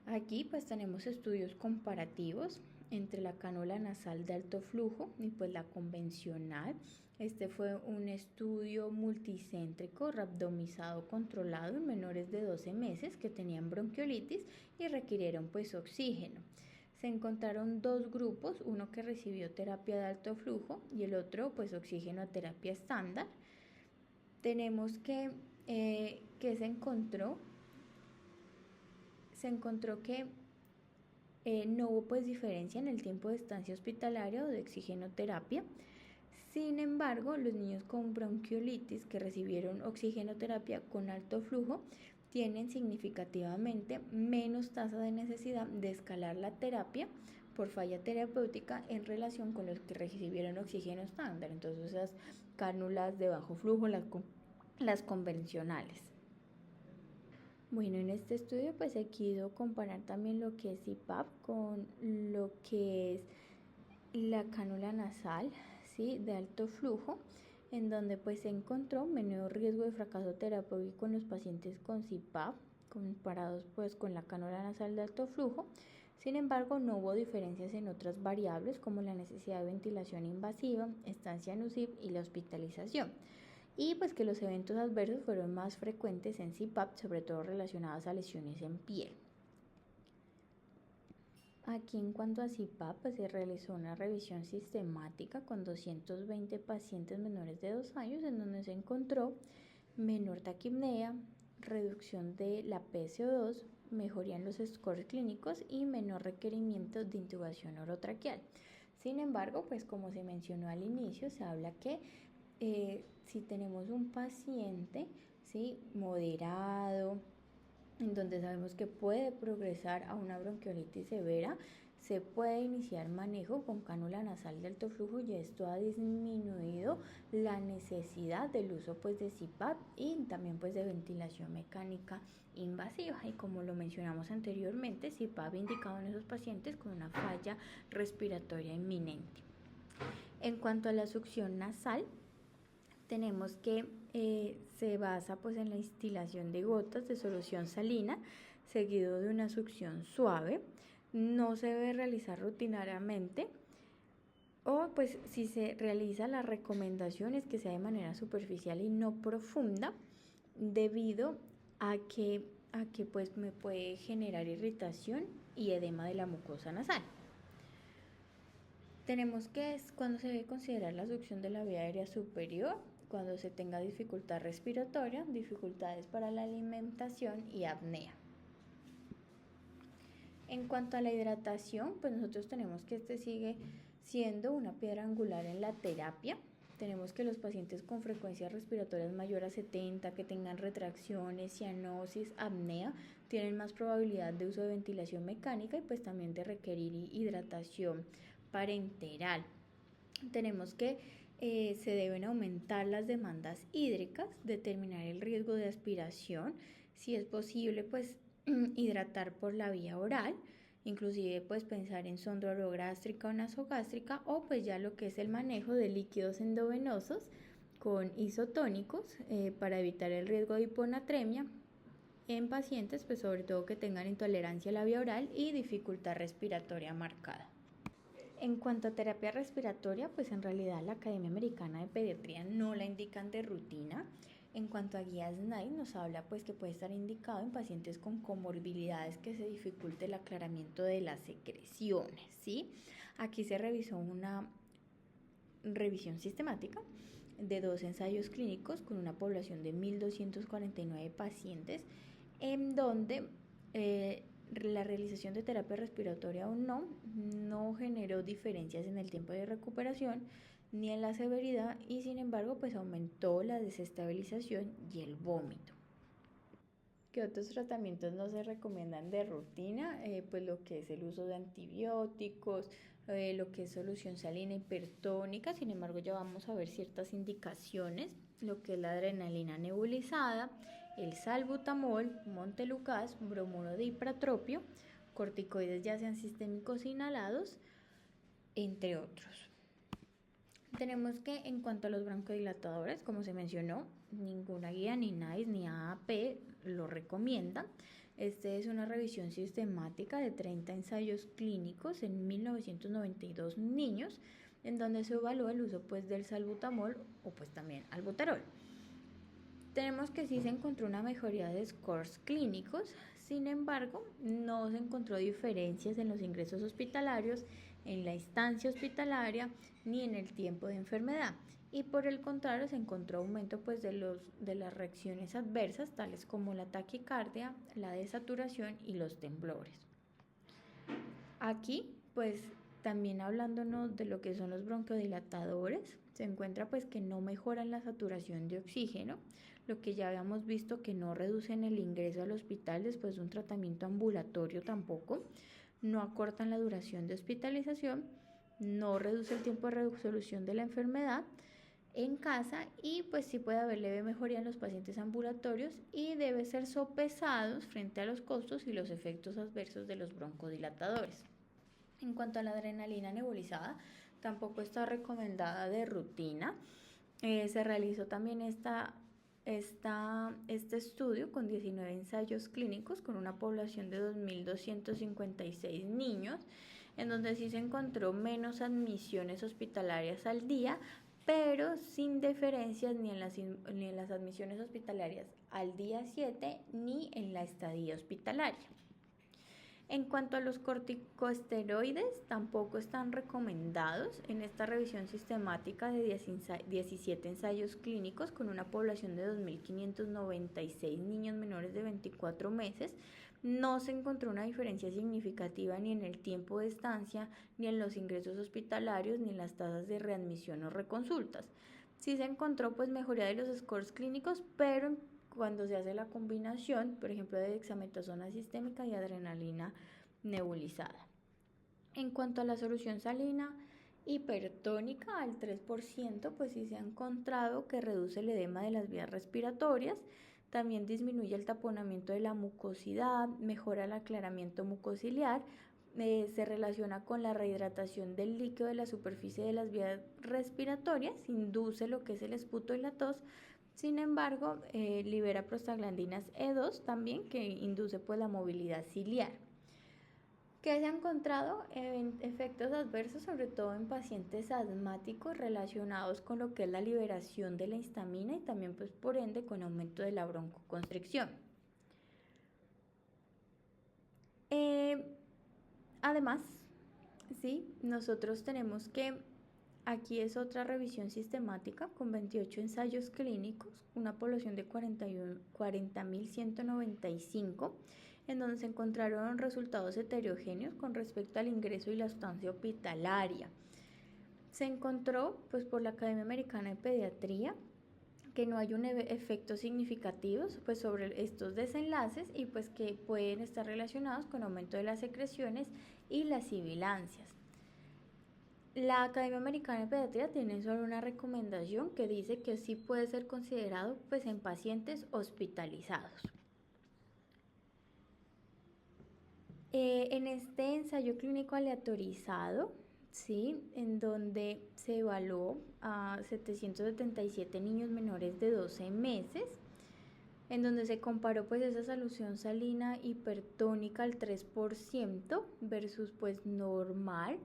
Speaker 1: Aquí pues tenemos estudios comparativos entre la cánula nasal de alto flujo y pues la convencional. Este fue un estudio multicéntrico randomizado controlado en menores de 12 meses que tenían bronquiolitis y requirieron pues oxígeno. Se encontraron dos grupos, uno que recibió terapia de alto flujo y el otro pues oxígeno a terapia estándar. Tenemos que se encontró que no hubo pues diferencia en el tiempo de estancia hospitalaria o de oxigenoterapia. Sin embargo, los niños con bronquiolitis que recibieron oxigenoterapia con alto flujo tienen significativamente menos tasa de necesidad de escalar la terapia por falla terapéutica en relación con los que recibieron oxígeno estándar. Entonces, esas cánulas de bajo flujo, las convencionales. Bueno, en este estudio pues he querido comparar también lo que es CPAP con lo que es la cánula nasal, ¿sí?, de alto flujo, en donde pues se encontró menor riesgo de fracaso terapéutico en los pacientes con CPAP comparados pues con la cánula nasal de alto flujo. Sin embargo, no hubo diferencias en otras variables como la necesidad de ventilación invasiva, estancia en UCI y la hospitalización. Y pues que los eventos adversos fueron más frecuentes en CPAP, sobre todo relacionados a lesiones en piel. Aquí en cuanto a CPAP, pues se realizó una revisión sistemática con 220 pacientes menores de 2 años, en donde se encontró menor taquipnea, reducción de la PCO2, mejoría en los scores clínicos y menor requerimiento de intubación orotraqueal. Sin embargo, pues como se mencionó al inicio, se habla que si tenemos un paciente, ¿sí?, moderado, en donde sabemos que puede progresar a una bronquiolitis severa, se puede iniciar manejo con cánula nasal de alto flujo y esto ha disminuido la necesidad del uso pues de CPAP y también pues de ventilación mecánica invasiva. Y como lo mencionamos anteriormente, CPAP indicado en esos pacientes con una falla respiratoria inminente. En cuanto a la succión nasal, tenemos que se basa pues en la instilación de gotas de solución salina seguido de una succión suave. No se debe realizar rutinariamente o pues si se realiza, la recomendación es que sea de manera superficial y no profunda debido a que pues me puede generar irritación y edema de la mucosa nasal. Tenemos que es cuando se debe considerar la succión de la vía aérea superior, cuando se tenga dificultad respiratoria, dificultades para la alimentación y apnea. En cuanto a la hidratación, pues nosotros tenemos que este sigue siendo una piedra angular en la terapia. Tenemos que los pacientes con frecuencias respiratorias mayor a 70, que tengan retracciones, cianosis, apnea, tienen más probabilidad de uso de ventilación mecánica y pues también de requerir hidratación parenteral. Tenemos que se deben aumentar las demandas hídricas, determinar el riesgo de aspiración, si es posible pues hidratar por la vía oral, inclusive pues pensar en sonda orogástrica o nasogástrica, o pues ya lo que es el manejo de líquidos endovenosos con isotónicos para evitar el riesgo de hiponatremia en pacientes pues sobre todo que tengan intolerancia a la vía oral y dificultad respiratoria marcada. En cuanto a terapia respiratoria, pues en realidad la Academia Americana de Pediatría no la indican de rutina. En cuanto a guías NICE, nos habla pues que puede estar indicado en pacientes con comorbilidades que se dificulte el aclaramiento de las secreciones, ¿sí? Aquí se revisó una revisión sistemática de 2 ensayos clínicos con una población de 1.249 pacientes, en donde la realización de terapia respiratoria o no generó diferencias en el tiempo de recuperación ni en la severidad y sin embargo pues aumentó la desestabilización y el vómito. ¿Qué otros tratamientos no se recomiendan de rutina? Pues lo que es el uso de antibióticos, lo que es solución salina hipertónica, sin embargo ya vamos a ver ciertas indicaciones, lo que es la adrenalina nebulizada, el salbutamol, montelukast, bromuro de ipratropio, corticoides ya sean sistémicos inhalados, entre otros. Tenemos que en cuanto a los broncodilatadores, como se mencionó, ninguna guía ni NICE ni AAP lo recomiendan. Este es una revisión sistemática de 30 ensayos clínicos en 1992 niños, en donde se evalúa el uso pues del salbutamol o pues también albuterol. Tenemos que sí se encontró una mejoría de scores clínicos, sin embargo, no se encontró diferencias en los ingresos hospitalarios, en la instancia hospitalaria, ni en el tiempo de enfermedad. Y por el contrario, se encontró aumento pues, de las reacciones adversas, tales como la taquicardia, la desaturación y los temblores. Aquí, pues, también hablándonos de lo que son los broncodilatadores, se encuentra pues que no mejoran la saturación de oxígeno, lo que ya habíamos visto que no reducen el ingreso al hospital después de un tratamiento ambulatorio tampoco, no acortan la duración de hospitalización, no reduce el tiempo de resolución de la enfermedad en casa y pues sí puede haber leve mejoría en los pacientes ambulatorios y debe ser sopesados frente a los costos y los efectos adversos de los broncodilatadores. En cuanto a la adrenalina nebulizada, tampoco está recomendada de rutina. Se realizó también este estudio con 19 ensayos clínicos con una población de 2.256 niños, en donde sí se encontró menos admisiones hospitalarias al día, pero sin diferencias ni en las admisiones hospitalarias al día 7 ni en la estadía hospitalaria. En cuanto a los corticosteroides, tampoco están recomendados en esta revisión sistemática de 17 ensayos clínicos con una población de 2.596 niños menores de 24 meses. No se encontró una diferencia significativa ni en el tiempo de estancia, ni en los ingresos hospitalarios, ni en las tasas de readmisión o reconsultas. Sí se encontró pues mejoría de los scores clínicos, pero cuando se hace la combinación, por ejemplo, de dexametasona sistémica y adrenalina nebulizada. En cuanto a la solución salina hipertónica al 3%, pues sí se ha encontrado que reduce el edema de las vías respiratorias, también disminuye el taponamiento de la mucosidad, mejora el aclaramiento mucociliar, se relaciona con la rehidratación del líquido de la superficie de las vías respiratorias, induce lo que es el esputo y la tos. Sin embargo, libera prostaglandinas E2 también, que induce pues, la movilidad ciliar. ¿Qué se ha encontrado? Efectos adversos, sobre todo en pacientes asmáticos relacionados con lo que es la liberación de la histamina y también pues, por ende con aumento de la broncoconstricción. Además, sí, nosotros tenemos que, aquí es otra revisión sistemática con 28 ensayos clínicos, una población de 40.195, en donde se encontraron resultados heterogéneos con respecto al ingreso y la estancia hospitalaria. Se encontró, pues, por la Academia Americana de Pediatría, que no hay un efectos significativos pues sobre estos desenlaces y pues que pueden estar relacionados con aumento de las secreciones y las sibilancias. La Academia Americana de Pediatría tiene solo una recomendación que dice que sí puede ser considerado pues en pacientes hospitalizados. En este ensayo clínico aleatorizado, ¿sí?, en donde se evaluó a 777 niños menores de 12 meses, en donde se comparó pues esa solución salina hipertónica al 3% versus pues normal,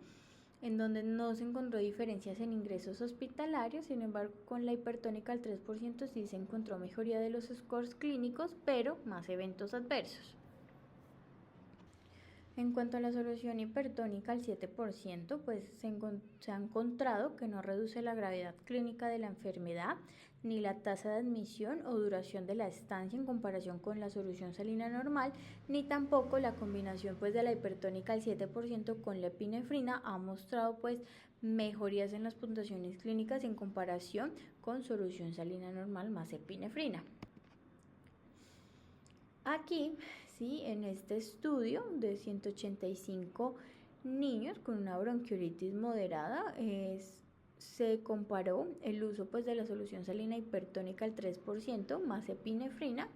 Speaker 1: en donde no se encontró diferencias en ingresos hospitalarios. Sin embargo, con la hipertónica al 3% sí se encontró mejoría de los scores clínicos, pero más eventos adversos. En cuanto a la solución hipertónica al 7%, pues se ha encontrado que no reduce la gravedad clínica de la enfermedad, ni la tasa de admisión o duración de la estancia en comparación con la solución salina normal, ni tampoco la combinación pues de la hipertónica al 7% con la epinefrina ha mostrado pues mejorías en las puntuaciones clínicas en comparación con solución salina normal más epinefrina. Aquí, sí, en este estudio de 185 niños con una bronquiolitis moderada, se comparó el uso pues de la solución salina hipertónica al 3% más epinefrina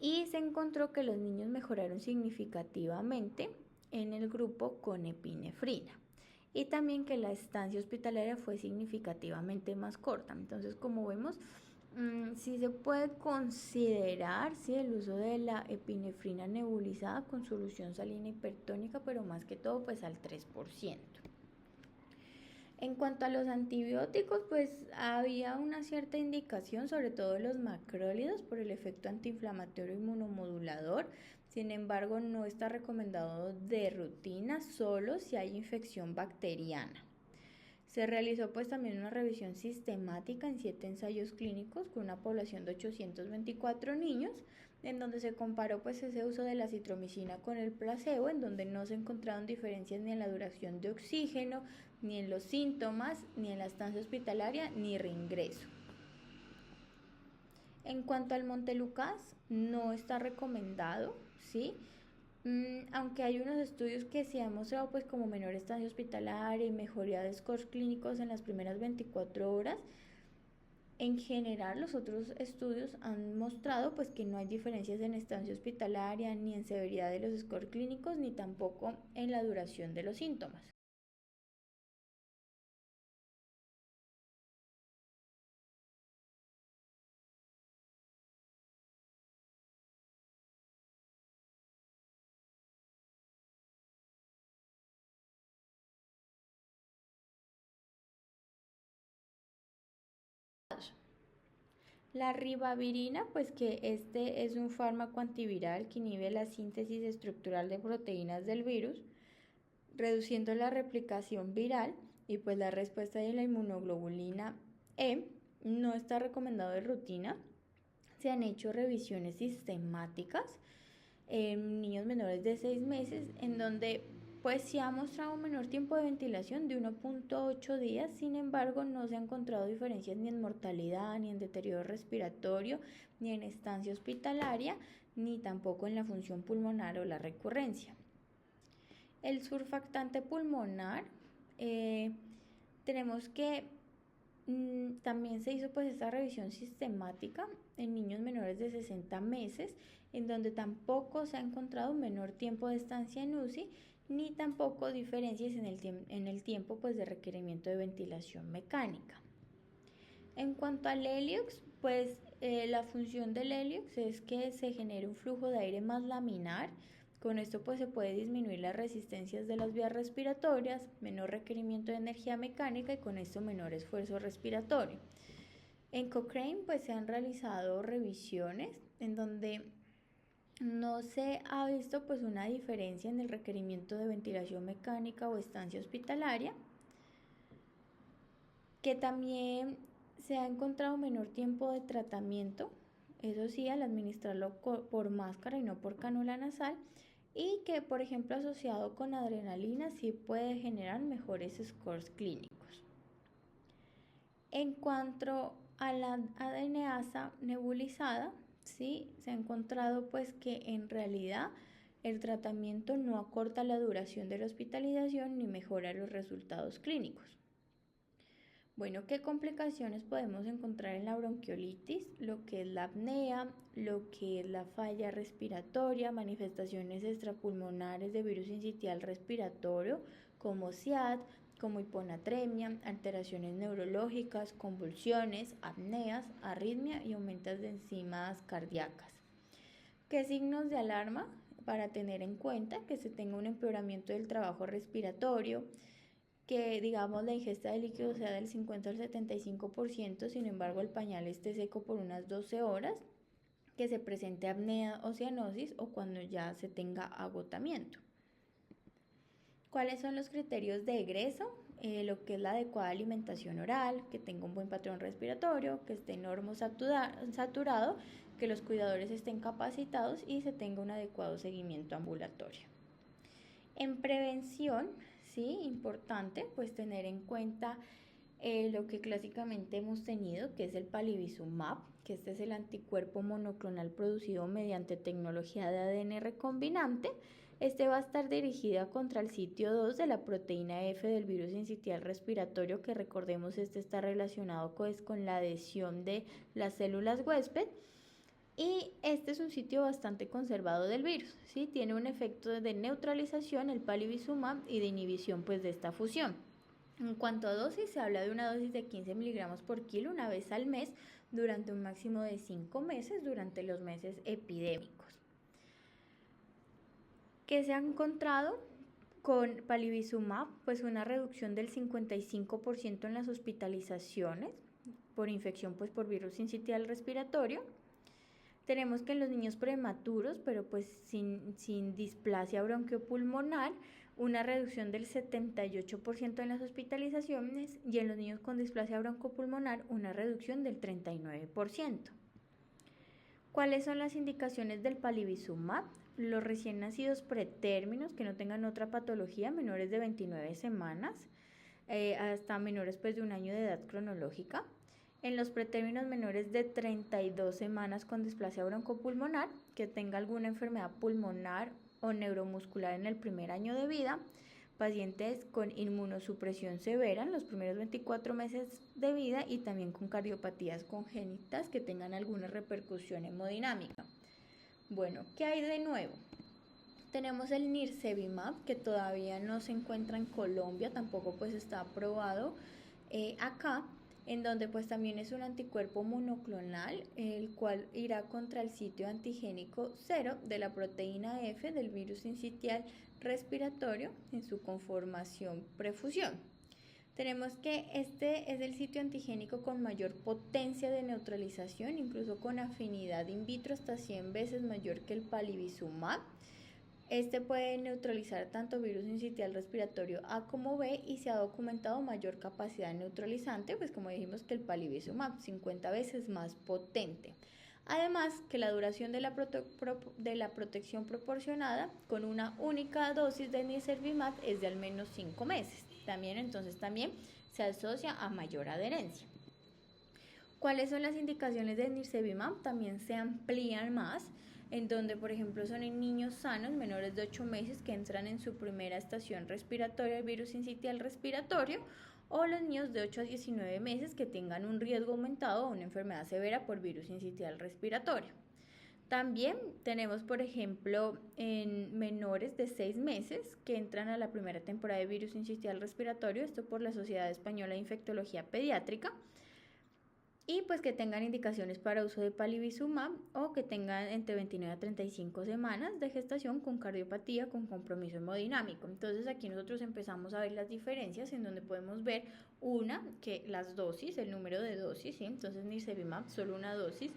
Speaker 1: y se encontró que los niños mejoraron significativamente en el grupo con epinefrina y también que la estancia hospitalaria fue significativamente más corta. Entonces, como vemos, sí se puede considerar el uso de la epinefrina nebulizada con solución salina hipertónica, pero más que todo pues al 3%. En cuanto a los antibióticos, pues había una cierta indicación, sobre todo los macrólidos, por el efecto antiinflamatorio inmunomodulador. Sin embargo, no está recomendado de rutina, solo si hay infección bacteriana. Se realizó pues también una revisión sistemática en 7 ensayos clínicos con una población de 824 niños, en donde se comparó pues ese uso de la citromicina con el placebo, en donde no se encontraron diferencias ni en la duración de oxígeno, ni en los síntomas, ni en la estancia hospitalaria, ni reingreso. En cuanto al Montelukast, no está recomendado, ¿sí? Aunque hay unos estudios que se han mostrado pues como menor estancia hospitalaria y mejoría de scores clínicos en las primeras 24 horas, en general los otros estudios han mostrado pues que no hay diferencias en estancia hospitalaria, ni en severidad de los scores clínicos, ni tampoco en la duración de los síntomas. La ribavirina, pues que este es un fármaco antiviral que inhibe la síntesis estructural de proteínas del virus, reduciendo la replicación viral y pues la respuesta de la inmunoglobulina E. No está recomendado de rutina. Se han hecho revisiones sistemáticas en niños menores de 6 meses en donde pues se ha mostrado un menor tiempo de ventilación de 1.8 días. Sin embargo, no se han encontrado diferencias ni en mortalidad, ni en deterioro respiratorio, ni en estancia hospitalaria, ni tampoco en la función pulmonar o la recurrencia. El surfactante pulmonar, tenemos que también se hizo pues esta revisión sistemática en niños menores de 60 meses, en donde tampoco se ha encontrado un menor tiempo de estancia en UCI, ni tampoco diferencias en el tiempo pues de requerimiento de ventilación mecánica. En cuanto al Heliox, pues la función del Heliox es que se genere un flujo de aire más laminar. Con esto pues se puede disminuir las resistencias de las vías respiratorias, menor requerimiento de energía mecánica y con esto menor esfuerzo respiratorio. En Cochrane pues se han realizado revisiones en donde No se ha visto pues una diferencia en el requerimiento de ventilación mecánica o estancia hospitalaria, que también se ha encontrado menor tiempo de tratamiento, eso sí, al administrarlo por máscara y no por cánula nasal, y que por ejemplo asociado con adrenalina sí puede generar mejores scores clínicos. En cuanto a la adeneasa nebulizada, sí, se ha encontrado pues que en realidad el tratamiento no acorta la duración de la hospitalización ni mejora los resultados clínicos. Bueno, ¿qué complicaciones podemos encontrar en la bronquiolitis? Lo que es la apnea, lo que es la falla respiratoria, manifestaciones extrapulmonares de virus sincitial respiratorio como SIAD, como hiponatremia, alteraciones neurológicas, convulsiones, apneas, arritmia y aumentos de enzimas cardíacas. ¿Qué signos de alarma para tener en cuenta? Que se tenga un empeoramiento del trabajo respiratorio, que digamos la ingesta de líquido sea del 50 al 75%, sin embargo el pañal esté seco por unas 12 horas, que se presente apnea o cianosis o cuando ya se tenga agotamiento. ¿Cuáles son los criterios de egreso? Lo que es la adecuada alimentación oral, que tenga un buen patrón respiratorio, que esté saturado, que los cuidadores estén capacitados y se tenga un adecuado seguimiento ambulatorio. En prevención, sí, importante, pues tener en cuenta lo que clásicamente hemos tenido, que es el palivizumab, que este es el anticuerpo monoclonal producido mediante tecnología de ADN recombinante. Este va a estar dirigido contra el sitio 2 de la proteína F del virus sincitial respiratorio, que recordemos este está relacionado pues, con la adhesión de las células huésped. Y este es un sitio bastante conservado del virus, ¿sí? Tiene un efecto de neutralización, el palivizumab, y de inhibición pues, de esta fusión. En cuanto a dosis, se habla de una dosis de 15 miligramos por kilo una vez al mes durante un máximo de 5 meses durante los meses epidémicos. ¿Qué se ha encontrado con palivizumab? Pues una reducción del 55% en las hospitalizaciones por infección pues, por virus sincitial respiratorio. Tenemos que en los niños prematuros, pero pues sin displasia bronquiopulmonar, una reducción del 78% en las hospitalizaciones, y en los niños con displasia bronquiopulmonar una reducción del 39%. ¿Cuáles son las indicaciones del palivizumab? Los recién nacidos pretérminos que no tengan otra patología, menores de 29 semanas, hasta menores pues, de un año de edad cronológica. En los pretérminos menores de 32 semanas con displasia broncopulmonar, que tenga alguna enfermedad pulmonar o neuromuscular en el primer año de vida, pacientes con inmunosupresión severa en los primeros 24 meses de vida y también con cardiopatías congénitas que tengan alguna repercusión hemodinámica. Bueno, ¿qué hay de nuevo? Tenemos el nirsevimab, que todavía no se encuentra en Colombia, tampoco pues está aprobado acá, en donde pues también es un anticuerpo monoclonal, el cual irá contra el sitio antigénico 0 de la proteína F del virus sincitial respiratorio en su conformación prefusión. Tenemos que este es el sitio antigénico con mayor potencia de neutralización, incluso con afinidad in vitro hasta 100 veces mayor que el palivizumab. Este puede neutralizar tanto virus sincitial respiratorio A como B y se ha documentado mayor capacidad neutralizante, pues como dijimos que el palivizumab, 50 veces más potente. Además que la duración de la protección proporcionada con una única dosis de nirsevimab es de al menos 5 meses. Entonces también se asocia a mayor adherencia. ¿Cuáles son las indicaciones de nirsevimab? También se amplían más, en donde por ejemplo son en niños sanos menores de 8 meses que entran en su primera estación respiratoria del virus sincitial respiratorio, o los niños de 8 a 19 meses que tengan un riesgo aumentado o una enfermedad severa por virus sincitial respiratorio. También tenemos, por ejemplo, en menores de 6 meses que entran a la primera temporada de virus sincitial respiratorio, esto por la Sociedad Española de Infectología Pediátrica, y pues que tengan indicaciones para uso de palivizumab o que tengan entre 29 a 35 semanas de gestación con cardiopatía con compromiso hemodinámico. Entonces aquí nosotros empezamos a ver las diferencias en donde podemos ver que las dosis, el número de dosis, ¿sí? Entonces nirsevimab solo una dosis,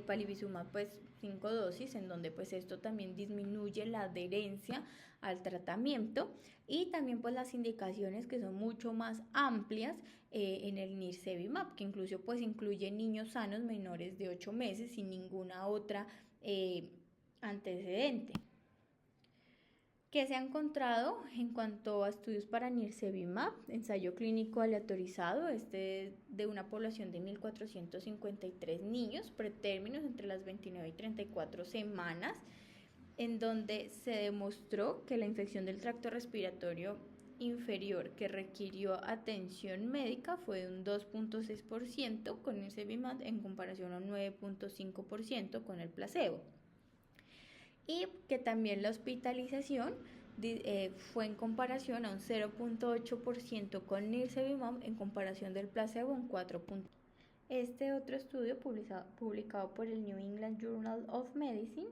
Speaker 1: palivizumab pues 5 dosis, en donde pues esto también disminuye la adherencia al tratamiento, y también pues las indicaciones que son mucho más amplias en el nirsevimab, que incluso pues incluye niños sanos menores de 8 meses sin ninguna otra antecedente. ¿Qué se ha encontrado en cuanto a estudios para nirsevimab? Ensayo clínico aleatorizado, de una población de 1.453 niños, pretérminos entre las 29 y 34 semanas, en donde se demostró que la infección del tracto respiratorio inferior que requirió atención médica fue de un 2.6% con nirsevimab en comparación a un 9.5% con el placebo. Y que también la hospitalización fue en comparación a un 0.8% con nirsevimab en comparación del placebo un 4%. Este otro estudio publicado por el New England Journal of Medicine,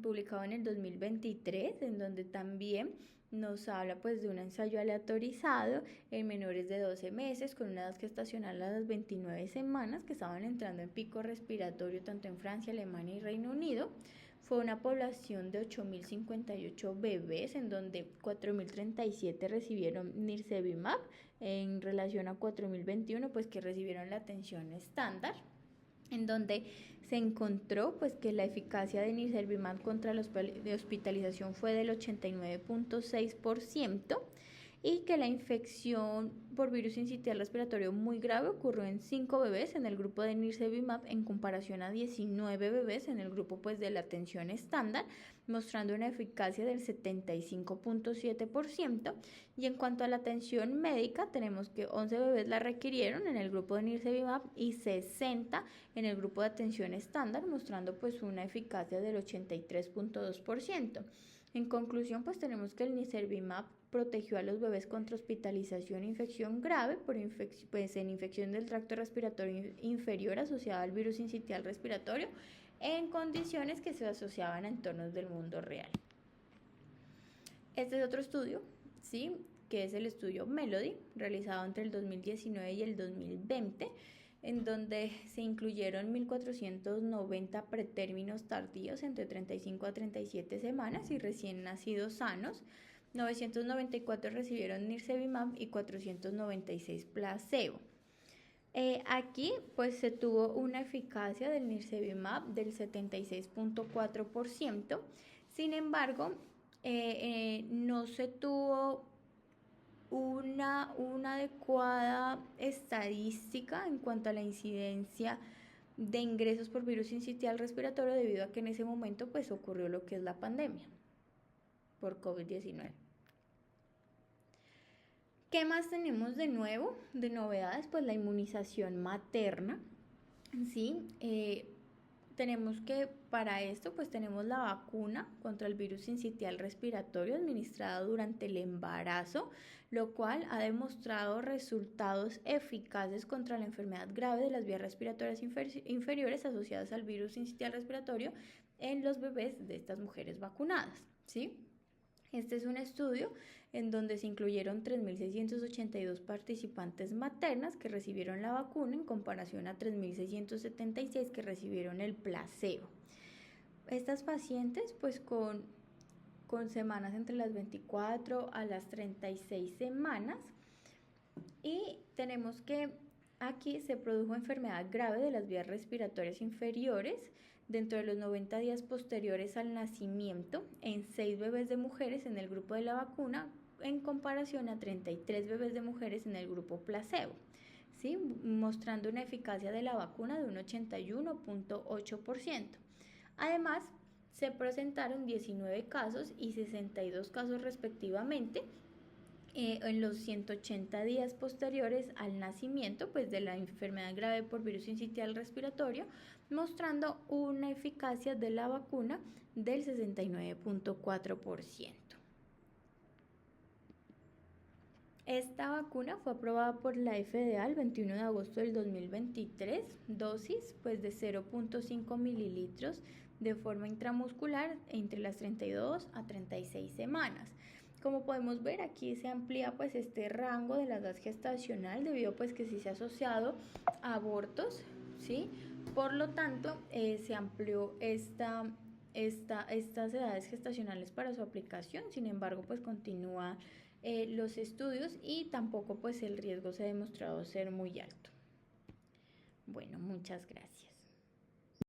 Speaker 1: publicado en el 2023, en donde también nos habla pues de un ensayo aleatorizado en menores de 12 meses con una edad gestacional a las 29 semanas que estaban entrando en pico respiratorio tanto en Francia, Alemania y Reino Unido. Fue una población de 8.058 bebés, en donde 4.037 recibieron nirsevimab en relación a 4.021 pues que recibieron la atención estándar, en donde se encontró pues que la eficacia de nirsevimab contra la hospitalización fue del 89.6%, y que la infección por virus sincitial respiratorio muy grave ocurrió en 5 bebés en el grupo de nirsevimab en comparación a 19 bebés en el grupo pues de la atención estándar, mostrando una eficacia del 75.7%. Y en cuanto a la atención médica, tenemos que 11 bebés la requirieron en el grupo de nirsevimab y 60 en el grupo de atención estándar, mostrando pues una eficacia del 83.2%. En conclusión, pues tenemos que el nirsevimab protegió a los bebés contra hospitalización e infección grave en infección del tracto respiratorio inferior asociada al virus sincitial respiratorio en condiciones que se asociaban a entornos del mundo real. Este es otro estudio, ¿sí?, que es el estudio MELODY, realizado entre el 2019 y el 2020, en donde se incluyeron 1.490 pretérminos tardíos entre 35 a 37 semanas y recién nacidos sanos. 994 recibieron nirsevimab y 496 placebo. Aquí pues se tuvo una eficacia del nirsevimab del 76.4%, sin embargo no se tuvo una adecuada estadística en cuanto a la incidencia de ingresos por virus sincitial respiratorio, debido a que en ese momento pues ocurrió lo que es la pandemia por COVID-19. ¿Qué más tenemos de nuevo, de novedades? Pues la inmunización materna, ¿sí? Tenemos que para esto pues tenemos la vacuna contra el virus sincitial respiratorio administrada durante el embarazo, lo cual ha demostrado resultados eficaces contra la enfermedad grave de las vías respiratorias inferiores asociadas al virus sincitial respiratorio en los bebés de estas mujeres vacunadas, ¿sí? Este es un estudio en donde se incluyeron 3.682 participantes maternas que recibieron la vacuna en comparación a 3.676 que recibieron el placebo. Estas pacientes pues con semanas entre las 24 a las 36 semanas, y tenemos que aquí se produjo enfermedad grave de las vías respiratorias inferiores dentro de los 90 días posteriores al nacimiento en 6 bebés de mujeres en el grupo de la vacuna en comparación a 33 bebés de mujeres en el grupo placebo, ¿sí?, mostrando una eficacia de la vacuna de un 81.8%. Además, se presentaron 19 casos y 62 casos respectivamente en los 180 días posteriores al nacimiento pues de la enfermedad grave por virus sincitial respiratorio, mostrando una eficacia de la vacuna del 69.4%. Esta vacuna fue aprobada por la FDA el 21 de agosto del 2023, dosis pues de 0.5 mililitros de forma intramuscular entre las 32 a 36 semanas. Como podemos ver, aquí se amplía pues este rango de la edad gestacional, debido pues que sí se ha asociado a abortos, ¿sí?, Por lo tanto, se amplió estas edades gestacionales para su aplicación. Sin embargo, pues continúa los estudios y tampoco pues el riesgo se ha demostrado ser muy alto. Bueno, muchas gracias.